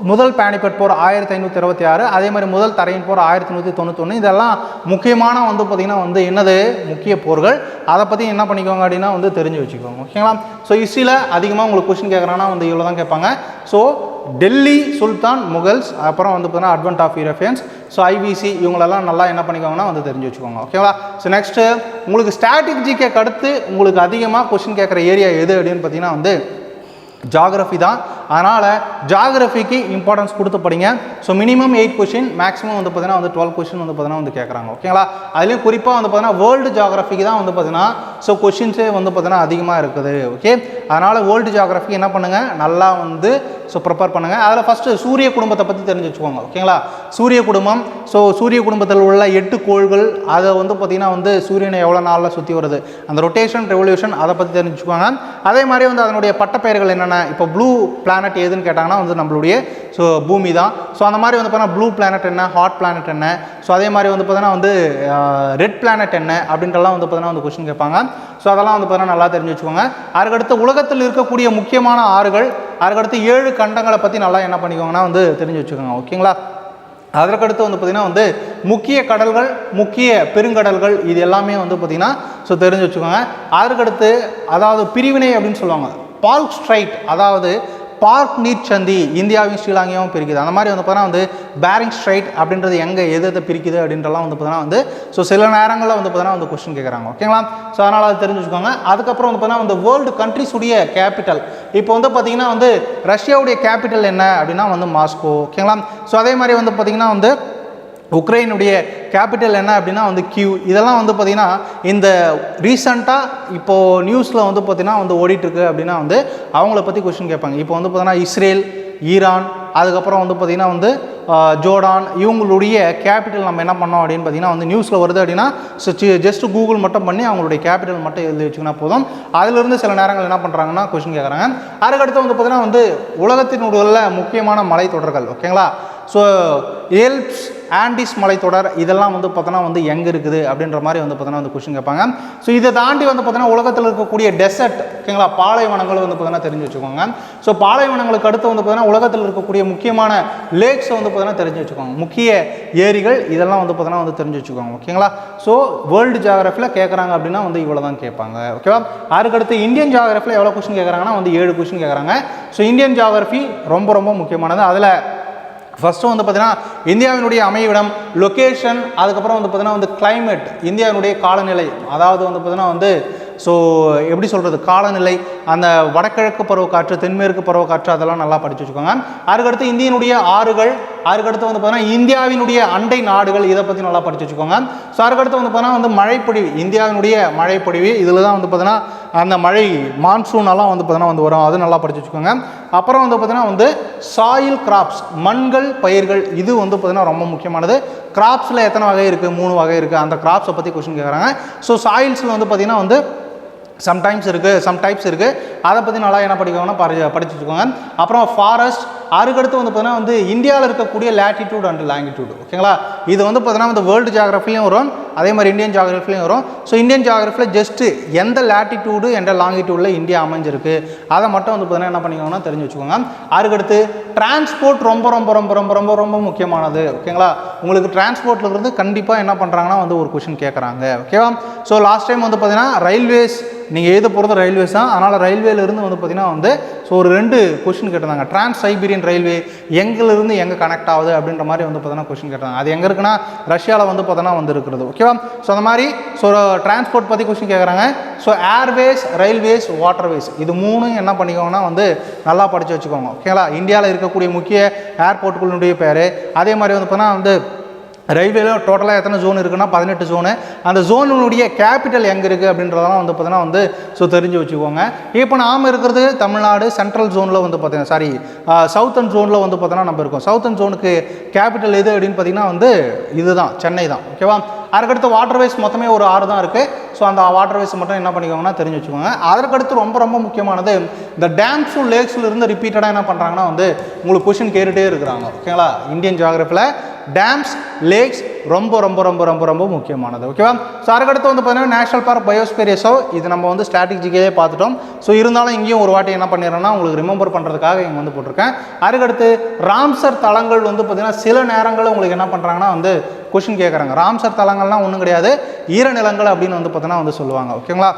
முதல் பானிபட் போர் 1526, அதே மாதிரி முதல் தரையின் போர் 1191. இதெல்லாம் முக்கியமான வந்து பார்த்திங்கன்னா வந்து என்னது முக்கிய போர்கள். அதை பற்றி என்ன பண்ணிக்கோங்க அப்படின்னா வந்து தெரிஞ்சு வச்சுக்கோங்க. ஓகேங்களா? ஸோ ஹிஸ்ட்ரியில் அதிகமாக உங்களுக்கு கொஸ்டின் கேட்குறாங்கன்னா வந்து இவ்வளோ தான் கேட்பாங்க. ஸோ டெல்லி சுல்தான், முகல்ஸ், அப்புறம் வந்து பார்த்தீங்கன்னா advent of Europeans, so IVC இவங்களெல்லாம் நல்லா என்ன பண்ணிக்கோங்கன்னா வந்து தெரிஞ்சு வச்சுக்கோங்க. ஓகேவா? ஸோ நெக்ஸ்ட்டு உங்களுக்கு ஸ்டாட்டிக் ஜிகேக்கு அடுத்து உங்களுக்கு அதிகமாக கொஸ்டின் கேட்குற ஏரியா எது அப்படின்னு பார்த்தீங்கன்னா வந்து ஜாகிரஃபி தான். அதனால் ஜாகிரஃபிக்கு இம்பார்ட்டன்ஸ் கொடுத்து படிங்க. ஸோ மினிமம் 8 கொஸ்டின், மேக்ஸிமம் வந்து பார்த்தீங்கன்னா வந்து 12 கொஸ்டின் வந்து பார்த்தீங்கன்னா வந்து கேட்குறாங்க. ஓகேங்களா? அதுலேயும் குறிப்பாக வந்து பார்த்தீங்கன்னா வேர்ல்டு ஜாகிரஃபிக்கு தான் வந்து பார்த்தீங்கன்னா ஸோ கொஸ்டின்ஸே வந்து பார்த்தீங்கன்னா அதிகமாக இருக்குது. ஓகே? அதனால் வேர்ல்டு ஜாகிரஃபி என்ன பண்ணுங்கள் நல்லா வந்து ஸோ ப்ரிப்பேர் பண்ணுங்கள். அதில் ஃபஸ்ட்டு சூரிய குடும்பத்தை பற்றி தெரிஞ்சு வச்சுக்கோங்க. ஓகேங்களா? சூரிய குடும்பம், ஸோ சூரிய குடும்பத்தில் உள்ள 8 கோள்கள், அதை வந்து பார்த்திங்கன்னா வந்து சூரியனை எவ்வளோ நாளில் சுற்றி வருது, அந்த ரொட்டேஷன் ரெவல்யூஷன் அதை பற்றி தெரிஞ்சுக்குவாங்க. அதே மாதிரி வந்து அதனுடைய பட்டப்பெயர்கள் என்னென்ன, இப்போ ப்ளூ பிளானட் எதுன்னு கேட்டாங்கன்னா வந்து நம்மளுடைய ஸோ பூமி தான். ஸோ அந்த மாதிரி வந்து பார்த்தீங்கன்னா ப்ளூ பிளானட் என்ன, ஹாட் பிளானட் என்ன, ஸோ அதே மாதிரி வந்து பார்த்தீங்கன்னா வந்து ரெட் பிளானட் என்ன அப்படின்றலாம் வந்து பார்த்தீங்கன்னா வந்து கொஸ்டின் கேட்பாங்க. ஸோ அதெல்லாம் வந்து பார்த்தீங்கன்னா நல்லா தெரிஞ்சு வச்சுக்கோங்க. அதுக்கடுத்து உலகத்தில் இருக்கக்கூடிய முக்கியமான ஆறுகள், அதுக்கடுத்து 7 கண்டங்களை பற்றி நல்லா என்ன பண்ணிக்கோங்கன்னா வந்து தெரிஞ்சு வச்சுக்கோங்க. ஓகேங்களா? அதற்கடுத்து வந்து பார்த்திங்கன்னா வந்து முக்கிய கடல்கள், முக்கிய பெருங்கடல்கள், இது எல்லாமே வந்து பார்த்திங்கன்னா ஸோ தெரிஞ்சு வச்சுக்கோங்க. அதற்கடுத்து அதாவது பிரிவினை அப்படின்னு சொல்லுவாங்க, பால்க் ஸ்ட்ரைட், அதாவது பார்க் நீர்ச்சந்தி இந்தியாவையும் ஸ்ரீலங்காவும் பிரிக்குது. அந்த மாதிரி வந்து பார்த்தீங்கன்னா வந்து பேரிங் ஸ்ட்ரைட் அப்படின்றது எங்கே எதை பிரிக்குது அப்படின்றலாம் வந்து பார்த்தீங்கன்னா வந்து ஸோ சில நேரங்களில் வந்து பார்த்தீங்கன்னா வந்து கொஸ்டின் கேட்குறாங்க. ஓகேங்களா? ஸோ அதனால் அது தெரிஞ்சுக்கோங்க. அதுக்கப்புறம் வந்து பார்த்தீங்கன்னா வந்து வேர்ல்டு கண்ட்ரிஸுடைய கேபிட்டல், இப்போ வந்து பார்த்திங்கன்னா வந்து ரஷ்யாவுடைய கேபிட்டல் என்ன அப்படின்னா வந்து மாஸ்கோ. ஓகேங்களா? ஸோ அதே மாதிரி வந்து பார்த்திங்கன்னா வந்து உக்ரைனுடைய கேபிட்டல் என்ன அப்படின்னா வந்து கியூ. இதெல்லாம் வந்து பார்த்திங்கன்னா இந்த ரீசண்டாக இப்போது நியூஸில் வந்து பார்த்திங்கன்னா வந்து ஓடிட்டுருக்கு அப்படின்னா வந்து அவங்கள பற்றி கொஸ்டின் கேட்பாங்க. இப்போ வந்து பார்த்திங்கன்னா இஸ்ரேல், ஈரான், அதுக்கப்புறம் வந்து பார்த்திங்கன்னா வந்து ஜோர்டான், இவங்களுடைய கேபிட்டல் நம்ம என்ன பண்ணோம் அப்படின்னு பார்த்திங்கன்னா வந்து நியூஸில் வருது அப்படின்னா ஸோ ஜஸ்ட் கூகுள் மட்டும் பண்ணி அவங்களுடைய கேபிட்டல் மட்டும் எழுதி வச்சுக்கினா போதும். அதிலிருந்து சில நேரங்கள் என்ன பண்ணுறாங்கன்னா கொஸ்டின் கேட்குறாங்க. அதுக்கடுத்து வந்து பார்த்திங்கன்னா வந்து உலகத்தினுடைய முக்கியமான மலைத்தொடர்கள். ஓகேங்களா? ஸோ எல்ப்ஸ், ஆண்டிஸ் மலைத்தொடர், இதெல்லாம் வந்து பார்த்தோன்னா வந்து எங்கே இருக்குது அப்படின்ற மாதிரி வந்து பார்த்தோன்னா வந்து கொஸ்டின் கேட்பாங்க. ஸோ இதை தாண்டி வந்து பார்த்தோன்னா உலகத்தில் இருக்கக்கூடிய டெசர்ட், ஓகேங்களா, பாலைவனங்கள் வந்து பார்த்தோன்னா தெரிஞ்சு வச்சுக்கோங்க. ஸோ பாலைவனங்களுக்கு அடுத்து வந்து பார்த்தோன்னா உலகத்தில் இருக்கக்கூடிய முக்கியமான லேக்ஸ் வந்து பார்த்தோன்னா தெரிஞ்சு வச்சுக்கோங்க. முக்கிய ஏரிகள் இதெல்லாம் வந்து பார்த்தோன்னா வந்து தெரிஞ்சு வச்சுக்கோங்க. ஓகேங்களா? ஸோ வேர்ல்டு ஜியோகிராஃபியில் கேட்குறாங்க அப்படின்னா வந்து இவ்வளோ தான் கேட்பாங்க. ஓகேவா? அதுக்கடுத்து இந்தியன் ஜியோகிராஃபியில் எவ்வளோ கொஸ்டின் கேட்குறாங்கன்னா வந்து 7 கொஸ்டின் கேட்குறாங்க. ஸோ இந்தியன் ஜியோகிராஃபி ரொம்ப ரொம்ப முக்கியமானது. அதில் ஃபஸ்ட்டு வந்து பார்த்தீங்கன்னா இந்தியாவினுடைய அமைவிடம், லொக்கேஷன், அதுக்கப்புறம் வந்து பார்த்தீங்கன்னா வந்து கிளைமேட், இந்தியாவினுடைய காலநிலை, அதாவது வந்து பார்த்தீங்கன்னா வந்து ஸோ எப்படி சொல்கிறது, காலநிலை, அந்த வடகிழக்கு பருவக்காற்று, தென்மேற்கு பருவக்காற்று, அதெல்லாம் நல்லா படித்து வச்சுக்கோங்க. அதுக்கடுத்து இந்தியனுடைய ஆறுகள், அதுக்கடுத்து வந்து பார்த்தீங்கன்னா இந்தியாவினுடைய அண்டை நாடுகள், இதை பற்றி நல்லா படித்து வச்சுக்கோங்க. ஸோ அதுக்கடுத்து வந்து பார்த்தீங்கன்னா வந்து மழைப்பொழிவு, இந்தியாவினுடைய மழைப்பொழிவு, இதில் தான் வந்து பார்த்தீங்கன்னா அந்த மழை மான்சூனெல்லாம் வந்து பார்த்தீங்கன்னா வந்து வரும், அது நல்லா படித்து வச்சுக்கோங்க. அப்புறம் வந்து பார்த்தீங்கன்னா வந்து சாயில் கிராப்ஸ், மண்கள் பயிர்கள், இது வந்து பார்த்தீங்கன்னா ரொம்ப முக்கியமானது. கிராப்ஸில் எத்தனை வகை இருக்குது, 3 வகை இருக்குது. அந்த கிராப்ஸை பற்றி கொஸ்டின் கேட்குறாங்க. ஸோ சாயில்ஸில் வந்து பார்த்தீங்கன்னா வந்து சம்டைம்ஸ் இருக்குது, சம் டைப்ஸ் இருக்குது, அதை பற்றி நல்லா என்ன படிக்கணும்னா படிச்சு வச்சுக்கோங்க. அப்புறம் ஃபாரஸ்ட், அதுக்கடுத்து வந்து பார்த்தீங்கன்னா வந்து இந்தியாவில் இருக்கக்கூடிய லேட்டிடியூட் அண்ட் லாங்கிடியூட், ஓகேங்களா. இது வந்து பார்த்தீங்கன்னா வந்து வேர்ல்டு ஜியாகிரஃபிலையும் வரும், அதே மாதிரி இந்தியன் ஜியாகிரஃபிலையும் வரும். ஸோ இந்தியன் ஜியாகிரஃபியில் ஜஸ்ட்டு எந்த லேட்டிடியூடு எந்த லாங்கிடியூடில் இந்தியா அமைஞ்சிருக்கு அதை மட்டும் வந்து பார்த்தீங்கன்னா என்ன பண்ணிக்கணும்னா தெரிஞ்சு வச்சுக்கோங்க. அதுக்கடுத்து டிரான்ஸ்போர்ட் ரொம்ப ரொம்ப ரொம்ப ரொம்ப ரொம்ப ரொம்ப முக்கியமானது, ஓகேங்களா. உங்களுக்கு டிரான்ஸ்போர்ட்டில் இருந்து கண்டிப்பாக என்ன பண்ணுறாங்கன்னா வந்து ஒரு கொஷின் கேட்குறாங்க, ஓகேவா. ஸோ லாஸ்ட் டைம் வந்து பார்த்தீங்கன்னா ரயில்வேஸ், நீங்கள் எழுத போகிறது ரயில்வேஸ் தான், அதனால் ரயில்வேலேருந்து வந்து பார்த்தீங்கன்னா வந்து ஸோ ஒரு 2 கொஷின் கேட்டிருந்தாங்க. டிரான்ஸ் சைபீரியன் ரயில்வே எங்கேருந்து எங்கே கனெக்ட் ஆகுது அப்படின்ற மாதிரி வந்து பார்த்தீங்கன்னா கொஷின் கேட்டாங்க. அது எங்கே இருக்குன்னா ரஷ்யாவில் வந்து பார்த்தோன்னா வந்து இருக்கிறது, ஓகேவா. ஸோ அந்த மாதிரி ஸோ டிரான்ஸ்போர்ட் பற்றி கொஷின் கேட்குறாங்க. ஸோ ஏர்வேஸ், ரயில்வேஸ், வாட்டர்வேஸ், இது 3 என்ன பண்ணிக்கோங்கன்னா வந்து நல்லா படித்து வச்சுக்கோங்க, ஓகேங்களா. இந்தியாவில் இருக்கக்கூடிய முக்கிய ஏர்போர்ட்டுகளுடைய பேர், அதே மாதிரி வந்து பார்த்தீங்கன்னா வந்து ரயில்வேல டோட்டலாக எத்தனை ஜோன் இருக்குன்னா 18 ஜோனு. அந்த ஜோனுடைய கேபிட்டல் எங்கே இருக்குது அப்படின்றதெல்லாம் வந்து பார்த்தீங்கன்னா வந்து ஸோ தெரிஞ்சு வச்சுக்கோங்க. இப்போ நாம் இருக்கிறது தமிழ்நாடு சென்ட்ரல் ஜோனில் வந்து பார்த்தீங்கன்னா சவுத்தன் ஜோனில் வந்து பார்த்தீங்கன்னா நம்ம இருக்கோம். சவுத்தன் ஜோனுக்கு கேபிட்டல் எது அப்படின்னு பார்த்தீங்கன்னா வந்து இதுதான், சென்னை தான், ஓகேவா. அதுக்கடுத்து வாட்டர்வேஸ் மொத்தமே ஒரு 6 தான் இருக்குது. ஸோ அந்த வாட்டர்வேஸ் மட்டும் என்ன பண்ணிக்கோங்கன்னா தெரிஞ்சு வச்சுக்கோங்க. அதற்கடுத்து ரொம்ப ரொம்ப முக்கியமானது இந்த டேம்ஸும் லேக்ஸில் இருந்து ரிப்பீட்டடாக என்ன பண்ணுறாங்கன்னா வந்து உங்களுக்கு கொஷின் கேட்டுகிட்டே இருக்கிறாங்க, ஓகேங்களா. இந்தியன் ஜியாகிரஃபியில் டேம்ஸ், லேக்ஸ் ரொம்ப ரொம்ப ரொம்ப ரொம்ப ரொம்ப முக்கியமானது, ஓகேவா. ஸோ அதுக்கடுத்து வந்து பார்த்தீங்கன்னா நேஷனல் பார்க், பயோஸ்பியர் ரிசர்வ், இது நம்ம வந்து ஸ்ட்ராட்டஜிக்கே பார்த்துட்டோம். ஸோ இருந்தாலும் இங்கேயும் ஒரு வாட்டி என்ன பண்ணிடுறேன்னா உங்களுக்கு ரிமெம்பர் பண்ணுறதுக்காக இங்கே வந்து போட்டிருக்கேன். அதுக்கடுத்து ராம்சர் தலங்கள் வந்து பார்த்தீங்கன்னா சில நேரங்களில் உங்களுக்கு என்ன பண்ணுறாங்கன்னா வந்து கொஷின் கேட்குறாங்க. ராம்சர் தலங்கள்லாம் ஒன்றும் கிடையாது, ஈரநிலங்கள் அப்படின்னு வந்து பார்த்தீங்கன்னா வந்து சொல்லுவாங்க, ஓகேங்களா.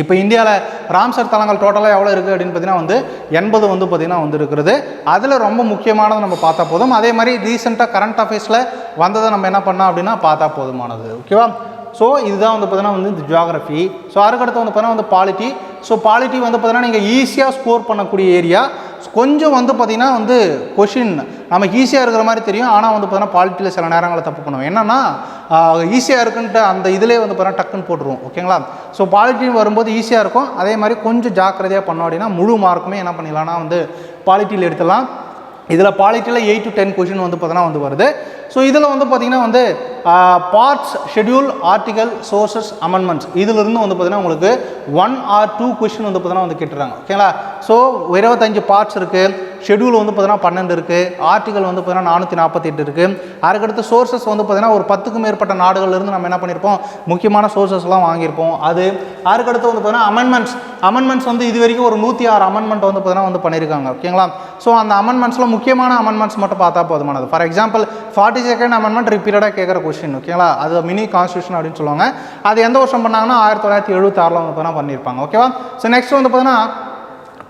இப்போ இந்தியாவில் ராம்சர் தலங்கள் டோட்டலாக எவ்வளோ இருக்குது அப்படின்னு பார்த்தீங்கன்னா வந்து 80 வந்து பார்த்திங்கன்னா வந்து இருக்கிறது. அதில் ரொம்ப முக்கியமானது நம்ம பார்த்தா போதும். அதே மாதிரி ரீசெண்டாக கரண்ட் அஃபேர்ஸில் வந்ததை நம்ம என்ன பண்ணோம் அப்படின்னா பார்த்தா போதுமானது, ஓகேவா. ஸோ இதுதான் வந்து பார்த்தீங்கன்னா வந்து இந்த ஜியாகிரஃபி. ஸோ அதுக்கடுத்து வந்து பார்த்தீங்கன்னா வந்து பாலிட்டி. ஸோ பாலிட்டி வந்து பார்த்தீங்கன்னா நீங்கள் ஈஸியாக ஸ்கோர் பண்ணக்கூடிய ஏரியா. கொஞ்சம் வந்து பார்த்திங்கன்னா வந்து கொஷின் நமக்கு ஈஸியாக இருக்கிற மாதிரி தெரியும், ஆனால் வந்து பார்த்தீங்கன்னா பாலிட்டியில் சில நேரங்களில் தப்பு பண்ணுவோம். என்னென்னா ஈஸியாக இருக்குன்ட்டு அந்த இதிலே வந்து பார்த்தீங்கன்னா டக்குன்னு போட்டுருவோம், ஓகேங்களா. ஸோ பாலிட்டி வரும்போது ஈஸியாக இருக்கும், அதே மாதிரி கொஞ்சம் ஜாக்கிரதையாக பண்ணோம் அப்படின்னா முழு மார்க்குமே என்ன பண்ணிடலாம்னா வந்து பாலிட்டியில் எடுத்துடலாம். இதில் பாலிட்டியில் 8 to 10 கொஷின் வந்து பார்த்தீங்கன்னா வந்து வருது. ஸோ இதில் வந்து பார்த்திங்கன்னா வந்து parts, schedule, article, sources, amendments, இதிலிருந்து வந்து பார்த்திங்கன்னா உங்களுக்கு 1 or 2 கொஷின் வந்து பார்த்திங்கன்னா வந்து கேட்டுறாங்க, ஓகேங்களா. ஸோ 25 பார்ட்ஸ் இருக்குது, ஷெட்யூல் வந்து பார்த்தீங்கன்னா 12 இருக்குது, ஆர்டிகல் வந்து பார்த்தீங்கன்னா 448 இருக்குது. அதுக்கடுத்து சோர்சஸ் வந்து பார்த்தீங்கன்னா ஒரு 10க்கும் மேற்பட்ட நாடுகளிலிருந்து நம்ம என்ன பண்ணியிருப்போம், முக்கியமான சோர்சஸ்லாம் வாங்கியிருப்போம். அதுக்கடுத்து வந்து பார்த்தீங்கன்னா அமெண்ட்மெண்ட்ஸ் வந்து இது வரைக்கும் ஒரு 106 அமெண்ட்மெண்ட் வந்து பார்த்தீங்கன்னா வந்து பண்ணியிருக்காங்க, ஓகேங்களா. ஸோ அந்த அமெண்ட்மெண்ட்ஸில் முக்கியமான அமெண்ட்மெண்ட்ஸ் மட்டும் பார்த்தா போதுமானது. ஃபார் எக்ஸாம்பிள் 42nd அமெண்ட்மெண்ட் ரிப்பீட்டடாக கேட்குற கொஸ்டின், ஓகேங்களா. அது மினி கான்ஸ்டியூஷன் அப்படின்னு சொல்லுவாங்க. அது எந்த வருஷம் பண்ணாங்கன்னா 1976 வந்து பார்த்தீங்கன்னா பண்ணியிருப்பாங்க, ஓகேவா. ஸோ நெக்ஸ்ட் வந்து பார்த்தீங்கன்னா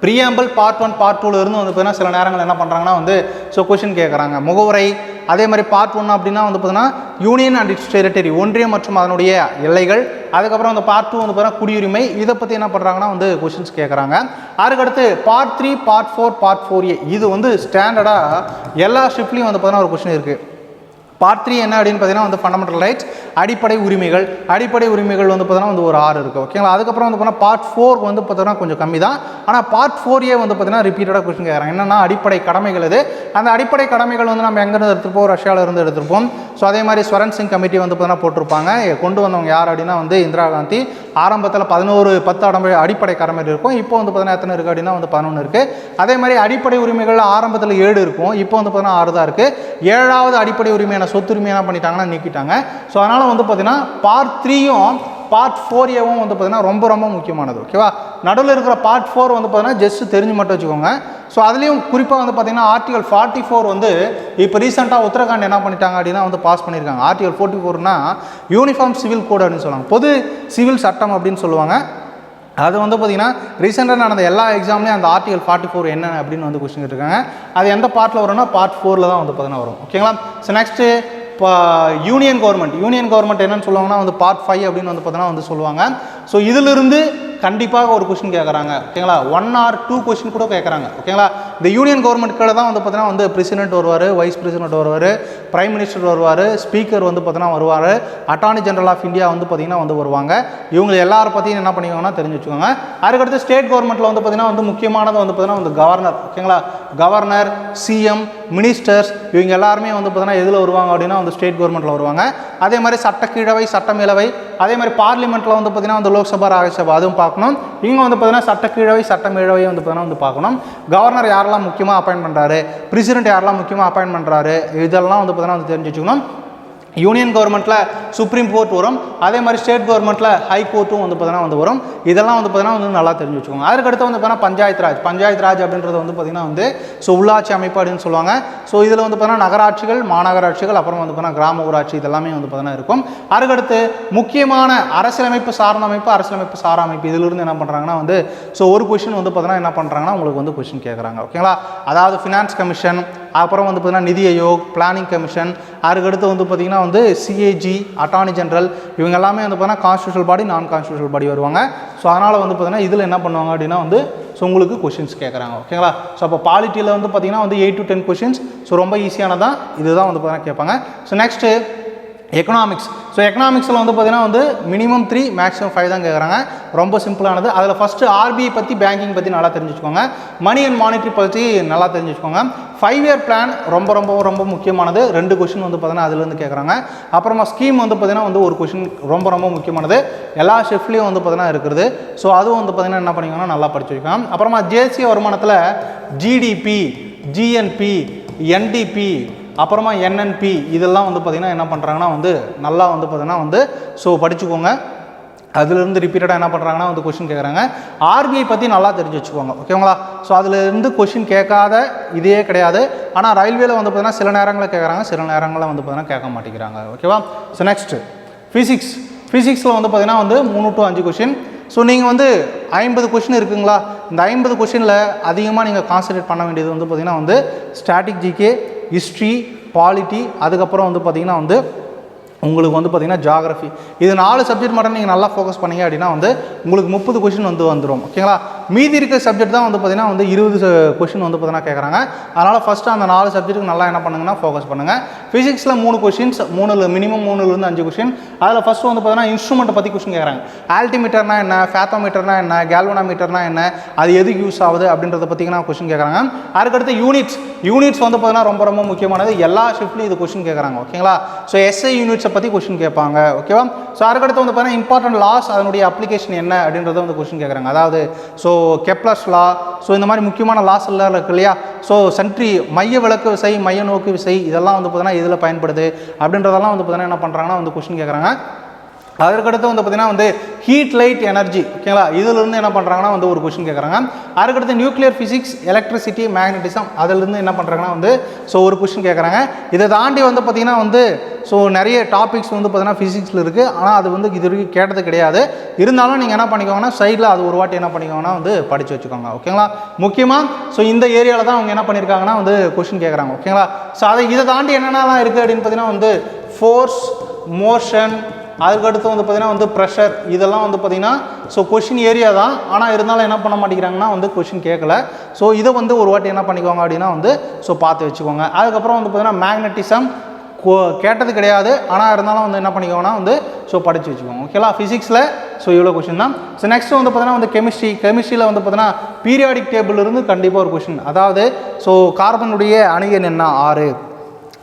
ப்ரீஆம்பிள் பார்ட் 1 பார்ட் 2 இருந்து வந்து பார்த்தீங்கன்னா சில நேரங்கள் என்ன பண்ணுறாங்கன்னா வந்து ஸோ கொஷின் கேட்குறாங்க. முகவுரை, அதே மாதிரி பார்ட் 1 அப்படின்னா வந்து பார்த்தீங்கன்னா யூனியன் அண்ட் இட்ஸ் டெரிட்டரி, ஒன்றியம் மற்றும் அதனுடைய எல்லைகள். அதுக்கப்புறம் அந்த பார்ட் 2 வந்து பார்த்தீங்கன்னா குடியுரிமை, இதை பற்றி என்ன பண்ணுறாங்கன்னா வந்து கொஷின்ஸ் கேட்குறாங்க. அதுக்கடுத்து பார்ட் 3, பார்ட் 4, பார்ட் 4A, இது வந்து ஸ்டாண்டர்டாக எல்லா ஷிப்லேயும் வந்து பார்த்தீங்கன்னா ஒரு கொஷின் இருக்குது. பார்ட் 3 என்ன அப்படின்னு பார்த்தீங்கன்னா வந்து ஃபண்டமெண்டல் ரைட்ஸ், அடிப்படை உரிமைகள் வந்து பார்த்தீங்கன்னா வந்து ஒரு 6 இருக்குது, ஓகேங்களா. அதுக்கப்புறம் வந்து பார்த்தீங்கன்னா பார்ட் 4 வந்து பார்த்தீங்கன்னா கொஞ்சம் கம்மி தான், ஆனால் பார்ட் 4A வந்து பார்த்தீங்கன்னா ரிப்பீட்டடாக கொஸ்டின் கேட்குறாங்க. என்னென்னா அடிப்படை கடமைகள். இது அந்த அடிப்படை கடமைகள் வந்து நம்ம எங்கேருந்து எடுத்துருப்போம், ரஷ்யாவில் இருந்து எடுத்துருப்போம். ஸோ அதே மாதிரி ஸ்வரன் சிங் கமிட்டி வந்து பார்த்தீங்கன்னா போட்டிருப்பாங்க. கொண்டு வந்தவங்க யார் அப்படின்னா வந்து இந்திரா காந்தி. ஆரம்பத்தில் 10 அடிப்படை கடமைகள் இருக்கும், இப்போ வந்து பார்த்தீங்கன்னா எத்தனை இருக்குது அப்படின்னா வந்து 11 இருக்குது. அதே மாதிரி அடிப்படை உரிமைகள் ஆரம்பத்தில் 7 இருக்கும், இப்போ வந்து பார்த்தீங்கன்னா 6 தான் இருக்குது. 7வது அடிப்படை உரிமையான சொத்துரிமை என்ன பண்ணிட்டாங்கன்னா நீக்கிட்டாங்க. ஸோ அதனால் வந்து பார்த்தீங்கன்னா பார்ட் 3யும் பார்ட் 4A-வும் வந்து பார்த்தீங்கன்னா ரொம்ப ரொம்ப முக்கியமானது, ஓகேவா. நடுவில் இருக்கிற பார்ட் 4 வந்து பார்த்தீங்கன்னா ஜஸ்ட் தெரிஞ்சு மட்டும் வச்சுக்கோங்க. ஸோ அதுலேயும் குறிப்பாக வந்து பார்த்தீங்கன்னா ஆர்டிகல் 44 வந்து இப்போ ரீசெண்டாக உத்தரகாண்ட் என்ன பண்ணிட்டாங்க அப்படின்னா வந்து பாஸ் பண்ணியிருக்காங்க. ஆர்டிகல் 44னா யூனிஃபார்ம் சிவில் கோடு அப்படின்னு சொல்லுவாங்க, பொது சிவில் சட்டம் அப்படின்னு சொல்லுவாங்க. அது வந்து பார்த்திங்கன்னா ரீசெண்டாக நடந்த எல்லா எக்ஸாம்லேயும் அந்த ஆர்டிகல் 44 என்ன அப்படின்னு வந்து கொஸ்டின் கேட்டிருக்காங்க. அது எந்த பார்ட்டில் வரும்னா பார்ட் 4ல் தான் வந்து பார்த்தீங்கன்னா வரும், ஓகேங்களா. ஸோ நெக்ஸ்ட்டு இப்போ யூனியன் கவர்மெண்ட் என்னன்னு சொல்லுவாங்கன்னா வந்து பார்ட் 5 அப்படின்னு வந்து பார்த்தீங்கன்னா வந்து சொல்லுவாங்க. ஸோ இதிலிருந்து கண்டிப்பாக ஒரு கொஸ்டின் கேட்குறாங்க. ஓகேங்களா, 1 or 2 கொஸ்டின் கூட கேட்குறாங்க. ஓகேங்களா, இந்த யூனியன் கவர்மெண்ட் கீழே தான் வந்து பார்த்தீங்கன்னா வந்து பிரசிடென்ட் வருவார், வைஸ் பிரசிடென்ட் வருவார், பிரைம் மினிஸ்டர் வருவார், ஸ்பீக்கர் வந்து பார்த்தீங்கன்னா வருவார், அட்டார்னி ஜெனரல் ஆஃப் இந்தியா வந்து பார்த்தீங்கன்னா வந்து வருவாங்க. இவங்க எல்லாரும் பற்றியும் என்ன பண்ணிக்கோங்கன்னா தெரிஞ்சு வச்சுக்கோங்க. அதுக்கடுத்து ஸ்டேட் கவர்மெண்ட்டில் வந்து பார்த்தீங்கன்னா வந்து முக்கியமானது வந்து பார்த்தீங்கன்னா வந்து கவர்னர். ஓகேங்களா, கவர்னர், சிஎம், மினிஸ்டர்ஸ் இவங்க எல்லாருமே வந்து பார்த்தீங்கன்னா எதில் வருவாங்க அப்படின்னா வந்து ஸ்டேட் கவர்மெண்ட்டில் வருவாங்க. அதே மாதிரி சட்டக்கீழவை, சட்டமேலவை, அதே மாதிரி பார்லிமெண்ட்டில் வந்து பார்த்தீங்கன்னா வந்து லோக்சபா, ராஜ்யசபா அதுவும் பார்க்கணும். இவங்க வந்து பார்த்தீங்கன்னா சட்டக்கீழவை, சட்டமேலவை வந்து பார்த்தீங்கன்னா வந்து பார்க்கணும். கவர்னர் யாரெல்லாம் முக்கியமாக அப்பாயின்ட் பண்ணுறாரு, பிரசிடென்ட் யாரெல்லாம் முக்கியமாக அப்பாயின்ட் பண்ணுறாரு, இதெல்லாம் வந்து பார்த்தீங்கன்னா வந்து தெரிஞ்சு வச்சுக்கணும். யூனியன் கவர்மெண்ட்டில் சுப்ரீம் கோர்ட் வரும், அதே மாதிரி ஸ்டேட் கவர்மெண்ட்டில் ஹை கோர்ட்டும் வந்து பார்த்தீங்கன்னா வந்து வரும். இதெல்லாம் வந்து பார்த்தீங்கன்னா வந்து நல்லா தெரிஞ்சு வச்சுக்கோங்க. அதுக்கடுத்து வந்து பார்த்தீங்கன்னா பஞ்சாயத்து ராஜ் அப்படின்றது வந்து பார்த்தீங்கன்னா வந்து உள்ளாட்சி அமைப்பு அப்படின்னு சொல்லுவாங்க. ஸோ இதில் வந்து பார்த்தீங்கன்னா நகராட்சிகள், மாநகராட்சிகள், அப்புறம் வந்து பார்த்தீங்கன்னா கிராம ஊராட்சி இதெல்லாமே வந்து பார்த்தீங்கன்னா இருக்கும். அதுக்கடுத்து முக்கியமான அரசியலமைப்பு சார்ந்த அமைப்பு, அரசியலமைப்பு சாரா அமைப்பு இதிலிருந்து என்ன பண்ணுறாங்கன்னா வந்து ஒரு கொஷின் வந்து பார்த்தீங்கன்னா என்ன பண்ணுறாங்கன்னா உங்களுக்கு வந்து கொஷின் கேட்குறாங்க. ஓகேங்களா, அதாவது ஃபினான்ஸ் கமிஷன், அப்புறம் வந்து பார்த்தீங்கன்னா நிதி ஆயோக், பிளானிங் கமிஷன், அதுக்கடுத்து வந்து பார்த்தீங்கன்னா வந்து சிஏஜி, அட்டார்னி ஜெனரல் இவங்க எல்லாமே வந்து பார்த்தீங்கன்னா கான்ஸ்டியூஷனல் பாடி, நான் கான்ஸ்டியூஷனல் பாடி வருவாங்க. ஸோ அதனால் வந்து பார்த்தீங்கன்னா இதில் என்ன பண்ணுவாங்க அப்படின்னா வந்து உங்களுக்கு கொஷின்ஸ் கேட்குறாங்க. ஓகேங்களா, ஸோ அப்போ பாலிட்டியில் வந்து பார்த்தீங்கன்னா வந்து 8 to 10 கொஷின்ஸ். ஸோ ரொம்ப ஈஸியானதான் இதுதான் வந்து பார்த்தீங்கன்னா கேட்பாங்க. So next economics. ஸோ எக்கனாமிக்ஸில் வந்து பார்த்தீங்கன்னா வந்து மினிமம் 3 மேக்ஸிமம் 5 தான் கேட்குறாங்க. ரொம்ப சிம்பிளானது. அதில் ஃபஸ்ட்டு ஆர்பிஐ பற்றி, பேங்கிங் பற்றி நல்லா தெரிஞ்சுக்கோங்க. மணி அண்ட் மானிட்டரி பற்றி நல்லா தெரிஞ்சுக்கோங்க. 5-year பிளான் ரொம்ப ரொம்ப ரொம்ப முக்கியமானது. 2 கொஷின் வந்து பார்த்தீங்கன்னா அதுலேருந்து கேட்குறாங்க. அப்புறமா ஸ்கீம் வந்து பார்த்தீங்கன்னா வந்து ஒரு கொஷின் ரொம்ப ரொம்ப முக்கியமானது. எல்லா ஷிஃப்ட்லேயும் வந்து பார்த்தீங்கன்னா இருக்கிறது. ஸோ அதுவும் வந்து பார்த்தீங்கன்னா என்ன பண்ணிக்கோங்கன்னா நல்லா படிச்சு வைக்கலாம். அப்புறமா தேசிய வருமானத்தில் ஜிடிபி, ஜிஎன்பி, என்டிபி, அப்புறமா என்என்பி இதெல்லாம் வந்து பார்த்திங்கன்னா என்ன பண்ணுறாங்கன்னா வந்து நல்லா வந்து பார்த்திங்கன்னா வந்து படிச்சுக்கோங்க. அதுலேருந்து ரிப்பீட்டடாக என்ன பண்ணுறாங்கன்னா வந்து கொஷின் கேட்குறாங்க. ஆர்பிஐ பற்றி நல்லா தெரிஞ்சு வச்சுக்கோங்க. ஓகேங்களா, ஸோ அதுலேருந்து கொஷின் கேட்காத இதே கிடையாது. ஆனால் ரயில்வேல வந்து பார்த்திங்கன்னா சில நேரங்களில் கேட்குறாங்க, சில நேரங்களில் வந்து பார்த்திங்கன்னா கேட்க மாட்டேங்கிறாங்க. ஓகேவா, ஸோ நெக்ஸ்ட்டு ஃபிசிக்ஸில் வந்து பார்த்திங்கன்னா வந்து 3 to 5 கொஷின். ஸோ நீங்கள் வந்து 50 கொஷின் இருக்குங்களா, இந்த 50 கொஷினில் அதிகமாக நீங்கள் கான்சன்ட்ரேட் பண்ண வேண்டியது வந்து பார்த்திங்கன்னா வந்து ஸ்டாட்டிக் ஜிகே, ஹிஸ்ட்ரி, பாலிட்டி, அதுக்கப்புறம் வந்து பார்த்திங்கன்னா வந்து உங்களுக்கு வந்து பார்த்திங்கன்னா ஜியாகிரஃபி. இது 4 சப்ஜெக்ட் மட்டும் நீங்கள் நல்லா ஃபோக்கஸ் பண்ணிங்க அப்படின்னா வந்து உங்களுக்கு 30 கொஷின் வந்து வந்துடும். ஓகேங்களா, மீதி இருக்கிற சப்ஜெக்ட் தான் வந்து பார்த்திங்கன்னா வந்து 20 கொஷின் வந்து பார்த்தீங்கன்னா கேட்குறாங்க. அதனால் ஃபஸ்ட்டு அந்த 4 சப்ஜெக்ட்டுக்கு நல்லா என்ன பண்ணுங்கன்னா ஃபோக்கஸ் பண்ணுங்கள். ஃபிசிக்ஸில் 3 கொஷின்ஸ், மினிமம் 3லேருந்து 5 கொஷின். அதில் ஃபஸ்ட்டு வந்து பார்த்தீங்கன்னா இன்ஸ்ட்ருமெண்ட்டை பற்றி கொஷின் கேட்குறாங்க. ஆல்டிமீட்டர்னா என்ன, ஃபேத்தோமீட்டர்னா என்ன, கேல்வனோமீட்டர்னா என்ன, அது எதுக்கு யூஸ் ஆகுது அப்படின்றத பற்றினா கொஷின் கேட்குறாங்க. அதுக்கடுத்து யூனிட்ஸ் வந்து பார்த்தீங்கன்னா ரொம்ப ரொம்ப முக்கியமானது. எல்லா ஷிஃப்ட்லையும் இது கொஷின் கேட்குறாங்க. ஓகேங்களா, ஸோ எஸ்ஐ யூனிட்ஸை பற்றி கொஷின் கேட்பாங்க. ஓகேவா, ஸோ அதுக்கடுத்து வந்து பார்த்தீங்கன்னா இம்பார்ட்டன்ட் லாஸ், அதனுடைய அப்ளிகேஷன் என்ன அப்படின்றத வந்து கொஷின் கேட்குறாங்க. அதாவது கெப்லர்ஸ் லா, ஸோ இந்த மாதிரி முக்கியமான லாஸ் எல்லாம் இருக்கு இல்லையா. ஸோ சென்ட்ரி மைய விளக்கு விசை, மைய நோக்கு விசை இதெல்லாம் வந்து பார்த்தீங்கன்னா இதில் பயன்படுது அப்படின்றதெல்லாம் வந்து பார்த்தீங்கன்னா என்ன பண்ணுறாங்கன்னா வந்து கொஷின் கேட்குறாங்க. அதுக்கடுத்து வந்து பார்த்திங்கன்னா வந்து ஹீட் லைட் எனர்ஜி. ஓகேங்களா, இதிலிருந்து என்ன பண்ணுறாங்கன்னா வந்து ஒரு கொஷின் கேட்குறாங்க. அதுக்கடுத்து நியூக்ளியர் ஃபிசிக்ஸ், எலக்ட்ரிசிட்டி, மேக்னட்டிசம் அதிலிருந்து என்ன பண்ணுறாங்கன்னா வந்து ஒரு கொஷின் கேட்குறாங்க. இதை தாண்டி வந்து பார்த்திங்கன்னா வந்து நிறைய டாபிக்ஸ் வந்து பார்த்திங்கன்னா ஃபிசிக்ஸில் இருக்குது. ஆனால் அது வந்து இது வரைக்கும் கேட்டது கிடையாது. இருந்தாலும் நீங்கள் என்ன பண்ணிக்கோங்கன்னா சைடில் அது ஒரு வாட்டி என்ன பண்ணிக்கோங்கன்னா வந்து படித்து வச்சுக்கோங்க. ஓகேங்களா, முக்கியமாக இந்த ஏரியாவில் தான் அவங்க என்ன பண்ணியிருக்காங்கன்னா வந்து கொஷின் கேட்குறாங்க. ஓகேங்களா, ஸோ இதை தாண்டி என்னென்னலாம் இருக்குது அப்படின்னு பார்த்தீங்கன்னா வந்து ஃபோர்ஸ், மோஷன், அதுக்கடுத்து வந்து பார்த்திங்கன்னா வந்து ப்ரெஷர் இதெல்லாம் வந்து பார்த்திங்கன்னா கொஷின் ஏரியா தான். ஆனால் இருந்தாலும் என்ன பண்ண மாட்டேங்கிறாங்கன்னா வந்து கொஷின் கேட்கல. ஸோ இதை வந்து ஒரு வாட்டி என்ன பண்ணிக்கோங்க அப்படின்னா வந்து பார்த்து வச்சுக்கோங்க. அதுக்கப்புறம் வந்து பார்த்திங்கன்னா மேக்னட்டிசம் கேட்டது கிடையாது. ஆனால் இருந்தாலும் வந்து என்ன பண்ணிக்கோங்கன்னா வந்து படித்து வச்சுக்கோங்க. ஓகேங்களா, ஃபிசிக்ஸில் இவ்வளோ கொஷின் தான். ஸோ நெக்ஸ்ட் வந்து பார்த்தீங்கன்னா வந்து கெமிஸ்ட்ரியில் வந்து பார்த்தீங்கன்னா பீரியாடிக் டேபிள் இருந்து கண்டிப்பாக ஒரு கொஷின். அதாவது கார்பனுடைய அணு எண் என்ன 6.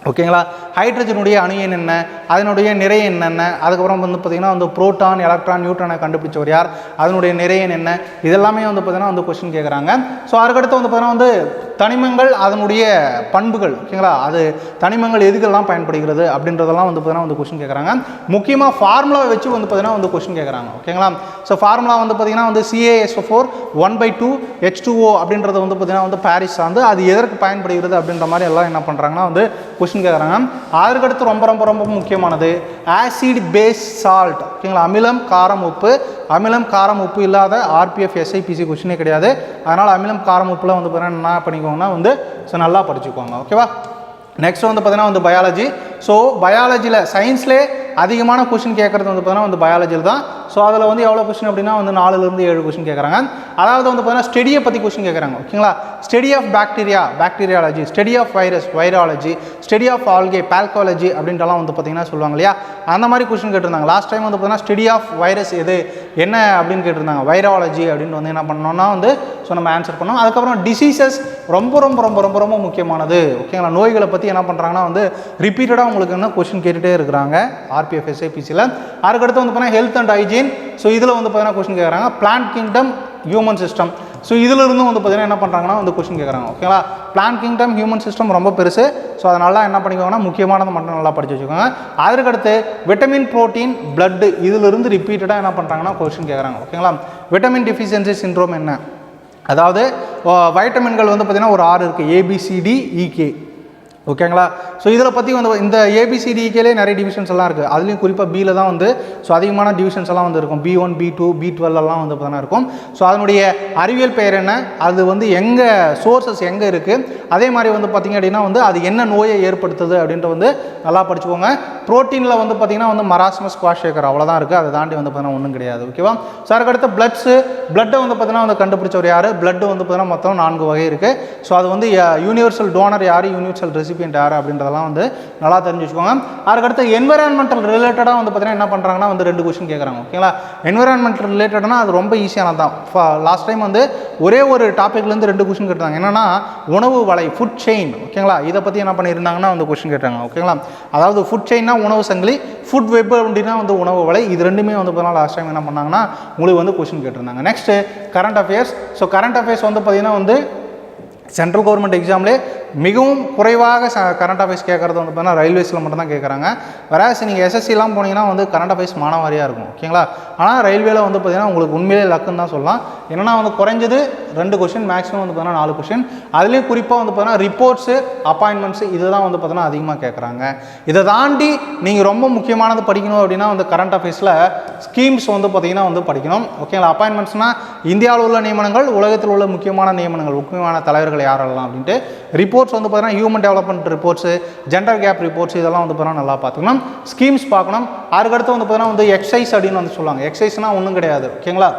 ஓகேங்களா, ஹைட்ரஜனுடைய அணு எண் என்ன, அதனுடைய நிறை என்னென்ன, அதுக்கப்புறம் வந்து பார்த்திங்கன்னா வந்து புரோட்டான், எலக்ட்ரான், நியூட்ரானை கண்டுபிடிச்சவர் யார், அதனுடைய நிறை எண் என்ன, இதெல்லாமே வந்து பார்த்திங்கன்னா வந்து கொஸ்டின் கேட்குறாங்க. ஸோ அதுக்கடுத்து வந்து பார்த்திங்கன்னா வந்து தனிமங்கள், அதனுடைய பண்புகள். ஓகேங்களா, அது தனிமங்கள் எதுக்கெல்லாம் பயன்படுகிறது அப்படின்றதெல்லாம் வந்து பார்த்திங்கன்னா வந்து கொஸ்டின் கேட்குறாங்க. முக்கியமாக ஃபார்முலாவை வச்சு வந்து பார்த்திங்கன்னா வந்து கொஸ்டின் கேட்குறாங்க. ஓகேங்களா, ஸோ ஃபார்முலா வந்து பார்த்திங்கன்னா வந்து CaSO4 1/2 H2O அப்படின்றது வந்து பார்த்திங்கன்னா வந்து பாரிஸ் சார்ந்து அது எதற்கு பயன்படுகிறது அப்படின்ற மாதிரி எல்லாம் என்ன பண்ணுறாங்கன்னா வந்து கொஸ்டின் கேட்குறாங்க. அதற்கடுத்து ரொம்ப ரொம்ப ரொம்ப முக்கியமானது ஆசிட் பேஸ் சால்ட். ஓகேங்களா, அமிலம், காரம், உப்பு. அமிலம், காரம், உப்பு இல்லாத RPF SIPC கொஸ்டினே கிடையாது. அதனால் அமிலம், காரம், உப்புலாம் வந்து பார்த்தீங்கன்னா என்ன பண்ணிக்கோங்கன்னா வந்து நல்லா படிச்சுக்கோங்க. ஓகேவா, நெக்ஸ்ட் வந்து பார்த்தீங்கன்னா வந்து பயாலஜி. ஸோ பயாலஜியில் சயின்ஸ்லேயே அதிகமான கொஷின் கேட்குறது வந்து பார்த்தீங்கன்னா வந்து பயாலஜியில் தான். ஸோ அதில் வந்து எவ்வளோ கொஷின் அப்படின்னா வந்து 4லேருந்து 7 கொஷின் கேட்குறாங்க. அதாவது வந்து பார்த்தீங்கன்னா ஸ்டடியை பற்றி கொஷின் கேட்குறாங்க. ஓகேங்களா, study of bacteria bacteriology, study of virus virology, study of algae phycology அப்படின்ட்டுலாம் வந்து பார்த்தீங்கன்னா சொல்லுவாங்க இல்லையா, அந்த மாதிரி கொஷின் கேட்டிருந்தாங்க. லாஸ்ட் டைம் வந்து பார்த்தீங்கன்னா ஸ்டடி ஆஃப் வைரஸ் எது என்ன அப்படின்னு கேட்டிருந்தாங்க, வைராலஜி அப்படின்னு வந்து என்ன பண்ணோம்னா வந்து ஸோ நம்ம ஆன்சர் பண்ணோம். அதுக்கப்புறம் டிசீசஸ் ரொம்ப ரொம்ப ரொம்ப ரொம்ப ரொம்ப முக்கியமானது. ஓகேங்களா, நோய்களை பற்றி என்ன பண்ணுறாங்கன்னா வந்து ரிப்பீட்டடாக உங்களுக்கு என்ன கொஷின் கேட்டுகிட்டே இருக்கிறாங்க ஆர்பிஎஃப் எஸ்ஐபிசியில். அதுக்கடுத்து வந்து பார்த்தீங்கன்னா ஹெல்த் அண்ட் ஹைஜீன். ஸோ இதில் வந்து பார்த்தீங்கன்னா கொஷின் கேட்குறாங்க. Plant kingdom, human system. So இதில் இருந்தும் வந்து பார்த்தீங்கன்னா என்ன பண்ணுறாங்கன்னா வந்து கொஷின் கேட்குறாங்க. ஓகேங்களா, பிளான்ட் கிங்டம் ஹியூமன் சிஸ்டம் ரொம்ப பெருசு. ஸோ அதனால என்ன பண்ணிக்கோங்கன்னா முக்கியமானதை மட்டும் நல்லா படித்து வச்சுக்கோங்க. அதற்கடுத்து விட்டமின், புரோட்டீன், பிளட்டு இதிலிருந்து ரிப்பீட்டடாக என்ன பண்ணுறாங்கன்னா கொஷின் கேட்குறாங்க. ஓகேங்களா, விட்டமின் டெஃபிஷியன்சி சிண்ட்ரோம் என்ன, அதாவது வைட்டமின்கள் வந்து பார்த்திங்கன்னா ஒரு 6 இருக்குது, ABCDEK. ஓகேங்களா, ஸோ இதில் பற்றி வந்து இந்த ABCDEKலே நிறைய டிவிஷன்ஸ் எல்லாம் இருக்குது. அதுலேயும் குறிப்பாக பியில் தான் வந்து ஸோ அதிகமான டிவிஷன்ஸ் எல்லாம் வந்து இருக்கும். B1, B2, B12 எல்லாம் வந்து பார்த்தீங்கன்னா இருக்கும். ஸோ அதனுடைய அறிவியல் பெயர் என்ன, அது வந்து எங்கே சோர்சஸ் எங்கே இருக்குது, அதே மாதிரி வந்து பார்த்திங்க அப்படின்னா வந்து அது என்ன நோயை ஏற்படுத்துது அப்படின்ட்டு வந்து நல்லா படிச்சுக்கோங்க. ப்ரோட்டீனில் வந்து பார்த்திங்கன்னா வந்து மராஸ்மஸ் குவாஷேக்கர் அவ்வளோதான் இருக்குது, அதை தாண்டி வந்து பார்த்தீங்கன்னா ஒன்றும் கிடையாது. ஓகேவா, ஸோ அதுக்கடுத்து பிளட்டை வந்து பார்த்தீங்கன்னா வந்து கண்டுபிடிச்சவர் யார், பிளட்டு வந்து பார்த்தீங்கன்னா மொத்தம் 4 வகை இருக்குது. ஸோ அது வந்து யூனிவர்சல் டோனர் யார், யூனிவர்சல் ரெசிபியன்ட் யார் அப்படின்றதெல்லாம் வந்து நல்லா தெரிஞ்சு வச்சுக்கோங்க. அதுக்கடுத்து என்விரான்மெண்டல் ரிலேட்டடாக வந்து பார்த்தீங்கன்னா என்ன பண்ணுறாங்கன்னா வந்து 2 கொஸ்டின் கேட்குறாங்க. ஓகேங்களா, என்விரான்மெண்டல் ரிலேட்டட்னா அது ரொம்ப ஈஸியானது தான். லாஸ்ட் டைம் வந்து ஒரே ஒரு டாப்பிக்லேருந்து 2 கொஸ்டின் கேட்டாங்க. என்னன்னா உணவு வலை, ஃபுட் செயின். ஓகேங்களா, இதை பற்றி என்ன பண்ணியிருந்தாங்கன்னா வந்து கொஸ்டின் கேட்டாங்க. ஓகேங்களா, அதாவது ஃபுட் செயின்னா உணவு சங்கிலி, ஃபுட் வெப் அப்படின்னா வந்து உணவு வலை. இது ரெண்டுமே வந்து பார்த்தீங்கன்னா லாஸ்ட் டைம் என்ன பண்ணாங்கன்னா உங்களுக்கு வந்து கொஸ்டின் கேட்டிருந்தாங்க. Next current affairs. So current affairs வந்து பார்த்தீங்கன்னா வந்து சென்ட்ரல் கவர்மெண்ட் எக்ஸாம்லே மிகவும் குறைவாக கரண்ட் அஃபேர்ஸ் கேட்குறது வந்து பார்த்தீங்கன்னா ரயில்வேஸில் மட்டும் தான் கேட்குறாங்க. வேறாஸ் நீங்கள் எஸ்எஸ்சிலாம் போனீங்கன்னா வந்து கரண்ட் அஃபேர்ஸ் மானவாரியாக இருக்கும். ஓகேங்களா, ஆனால் ரயில்வேல வந்து பார்த்தீங்கன்னா உங்களுக்கு உண்மையிலே லக்குன்னு தான் சொல்லலாம். என்னென்னா வந்து குறைஞ்சது 2 கொஸ்டின், மேக்ஸிமம் வந்து பார்த்தீங்கன்னா 4 கொஸ்டின். அதுலேயும் குறிப்பாக வந்து பார்த்தீங்கன்னா ரிப்போர்ட்ஸு, அப்பாயின்மெண்ட்ஸு இதுதான் வந்து பார்த்தீங்கன்னா அதிகமாக கேட்குறாங்க. இதை தாண்டி நீங்கள் ரொம்ப முக்கியமானது படிக்கணும் அப்படின்னா வந்து கரண்ட் அஃபேர்ஸில் ஸ்கீம்ஸ் வந்து பார்த்தீங்கன்னா வந்து படிக்கணும். ஓகேங்களா, அப்பாயின்மெண்ட்ஸ்னால் இந்தியாவில் உள்ள நியமனங்கள், உலகத்தில் உள்ள முக்கியமான நியமனங்கள், முக்கியமான தலைவர்கள் யாரெல்லாம் அப்படின்ட்டு. ரிப்போர்ட்ஸ் வந்து பார்த்தீங்கன்னா human development reports, gender gap reports இதெல்லாம் வந்து பார்த்தீங்கன்னா நல்லா பார்த்துக்கணும். ஸ்கீம்ஸ் பார்க்கணும். அதுக்கடுத்து வந்து பார்த்தீங்கன்னா வந்து எக்ஸசைஸ் அப்படின்னு வந்து சொல்லுவாங்க. எக்ஸசைஸ்னால் ஒன்றும் கிடையாது. ஓகேங்களா,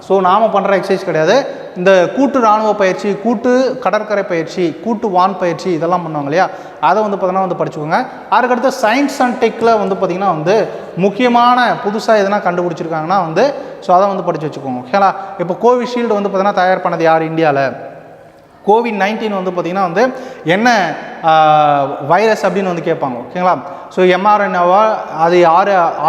ஸோ நாம் பண்ணுற எக்ஸசைஸ் கிடையாது. இந்த கூட்டு இராணுவ பயிற்சி, கூட்டு கடற்கரை பயிற்சி, கூட்டு வான் பயிற்சி இதெல்லாம் பண்ணுவாங்க இல்லையா, அதை வந்து பார்த்தீங்கன்னா வந்து படிச்சுக்கோங்க. அதுக்கடுத்து சயின்ஸ் அண்ட் டெக்கில் வந்து பார்த்திங்கன்னா வந்து முக்கியமான புதுசாக எதனா கண்டுபிடிச்சிருக்காங்கன்னா வந்து ஸோ அதை வந்து படித்து வச்சுக்கோங்க. ஓகேங்களா, இப்போ கோவிஷீல்டு வந்து பார்த்திங்கன்னா தயார் பண்ணது யார் இந்தியாவில், COVID-19 வந்து பார்த்திங்கன்னா வந்து என்ன வைரஸ் அப்படின்னு வந்து கேட்பாங்க. ஓகேங்களா, ஸோ mRNAவா அது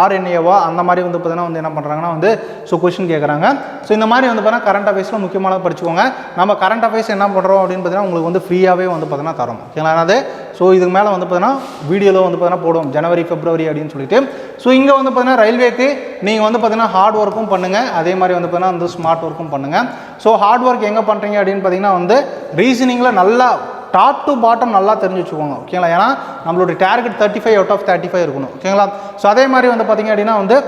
RNAவா அந்த மாதிரி வந்து பார்த்தீங்கன்னா வந்து என்ன பண்ணுறாங்கன்னா வந்து ஸோ கொஷின் கேட்குறாங்க. ஸோ இந்த மாதிரி வந்து பார்த்தீங்கன்னா கரண்ட் அஃபேர்ஸில் முக்கியமானது படிச்சுக்கோங்க. நம்ம கரண்ட் அஃபேர்ஸ் என்ன பண்ணுறோம் அப்படின்னு பார்த்தீங்கன்னா உங்களுக்கு வந்து ஃப்ரீயாகவே வந்து பார்த்தீங்கன்னா தரோம். ஓகேங்களா, அது ஸோ இதுக்கு மேலே வந்து பார்த்தீங்கன்னா வீடியோவில் வந்து பார்த்தீங்கன்னா போடுவோம் ஜனவரி, பிப்ரவரி அப்படின்னு சொல்லிட்டு. ஸோ இங்கே வந்து பார்த்தீங்கன்னா ரயில்வேக்கு நீங்கள் வந்து பார்த்தீங்கன்னா ஹார்ட் ஒர்க்கும் பண்ணுங்கள், அதே மாதிரி வந்து பார்த்தீங்கன்னா வந்து ஸ்மார்ட் ஒர்க்கும் பண்ணுங்கள். ஸோ ஹார்ட் ஒர்க் எங்கே பண்ணுறீங்க அப்படின்னு பார்த்தீங்கன்னா வந்து ரீசனிங்கில் நல்லா டாப் டு பாட்டம் நல்லா தெரிஞ்சு வச்சுக்கோங்க. ஓகேங்களா, ஏன்னா நம்மளுடைய டார்கெட் 35 அவுட் ஆஃப் 35 இருக்கணும். ஓகேங்களா, ஸோ அதே மாதிரி வந்து பார்த்திங்க அப்படின்னா வந்து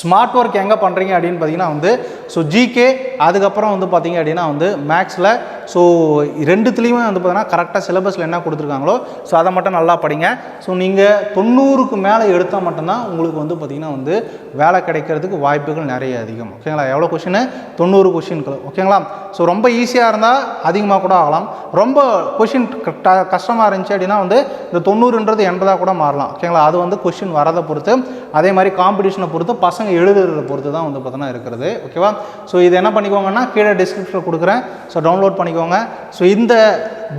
ஸ்மார்ட் ஒர்க் எங்கே பண்ணுறீங்க அப்படின்னு பார்த்தீங்கன்னா வந்து ஸோ ஜிகே, அதுக்கப்புறம் வந்து பார்த்திங்க அப்படின்னா வந்து மேக்ஸில் ஸோ ரெண்டுத்துலேயுமே வந்து பார்த்தீங்கன்னா கரெக்டாக சிலபஸில் என்ன கொடுத்துருக்காங்களோ ஸோ அதை மட்டும் நல்லா படிங்க. ஸோ நீங்கள் 90க்கு மேலே எடுத்தால் மட்டும்தான் உங்களுக்கு வந்து பார்த்திங்கன்னா வந்து வேலை கிடைக்கிறதுக்கு வாய்ப்புகள் நிறைய அதிகம். ஓகேங்களா, எவ்வளோ கொஷின், 90 கொஷின்கள். ஓகேங்களா, ஸோ ரொம்ப ஈஸியாக இருந்தால் அதிகமாக கூட ஆகலாம், ரொம்ப கொஷின் கஷ்டமாக இருந்துச்சு அப்படின்னா வந்து இந்த 90ன்றது 80 கூட மாறலாம். ஓகேங்களா, அது வந்து கொஷின் வரதை பொறுத்து, அதே மாதிரி காம்படிஷனை பொறுத்து, பசங்க எழுதுறதை பொறுத்து தான் வந்து பார்த்தீங்கன்னா இருக்கிறது. ஓகேவா, ஸோ இது என்ன பண்ணிக்கோங்கன்னா கீழே டிஸ்கிரிப்ஷனில் கொடுக்குறேன், ஸோ டவுன்லோட் பண்ணிக்கோங்க. ஸோ இந்த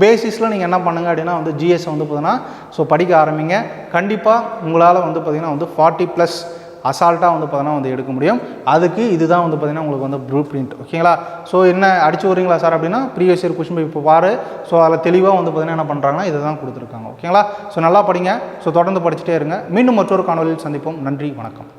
பேசிஸில் நீங்கள் என்ன பண்ணுங்கள் அப்படின்னா வந்து ஜிஎஸ் வந்து பார்த்தீங்கன்னா ஸோ படிக்க ஆரம்பிங்க. கண்டிப்பாக உங்களால் வந்து பார்த்திங்கன்னா வந்து 40+ அசால்ட்டாக வந்து பார்த்தீங்கன்னா வந்து எடுக்க முடியும். அதுக்கு இதுதான் வந்து பார்த்திங்கன்னா உங்களுக்கு வந்து ப்ளூ பிரிண்ட். ஓகேங்களா, ஸோ என்ன அடிச்சு வரீங்களா சார் அப்படின்னா ப்ரீவியஸ் இயர் கொஷின் இப்போ பாரு. ஸோ அதில் தெளிவாக வந்து பார்த்திங்கன்னா என்ன பண்ணுறாங்கன்னா இதை தான் கொடுத்துருக்காங்க. ஓகேங்களா, ஸோ நல்லா படிங்க. ஸோ தொடர்ந்து படிச்சுட்டே இருங்க. மீண்டும் மற்றொரு காணொலியில் சந்திப்போம். நன்றி, வணக்கம்.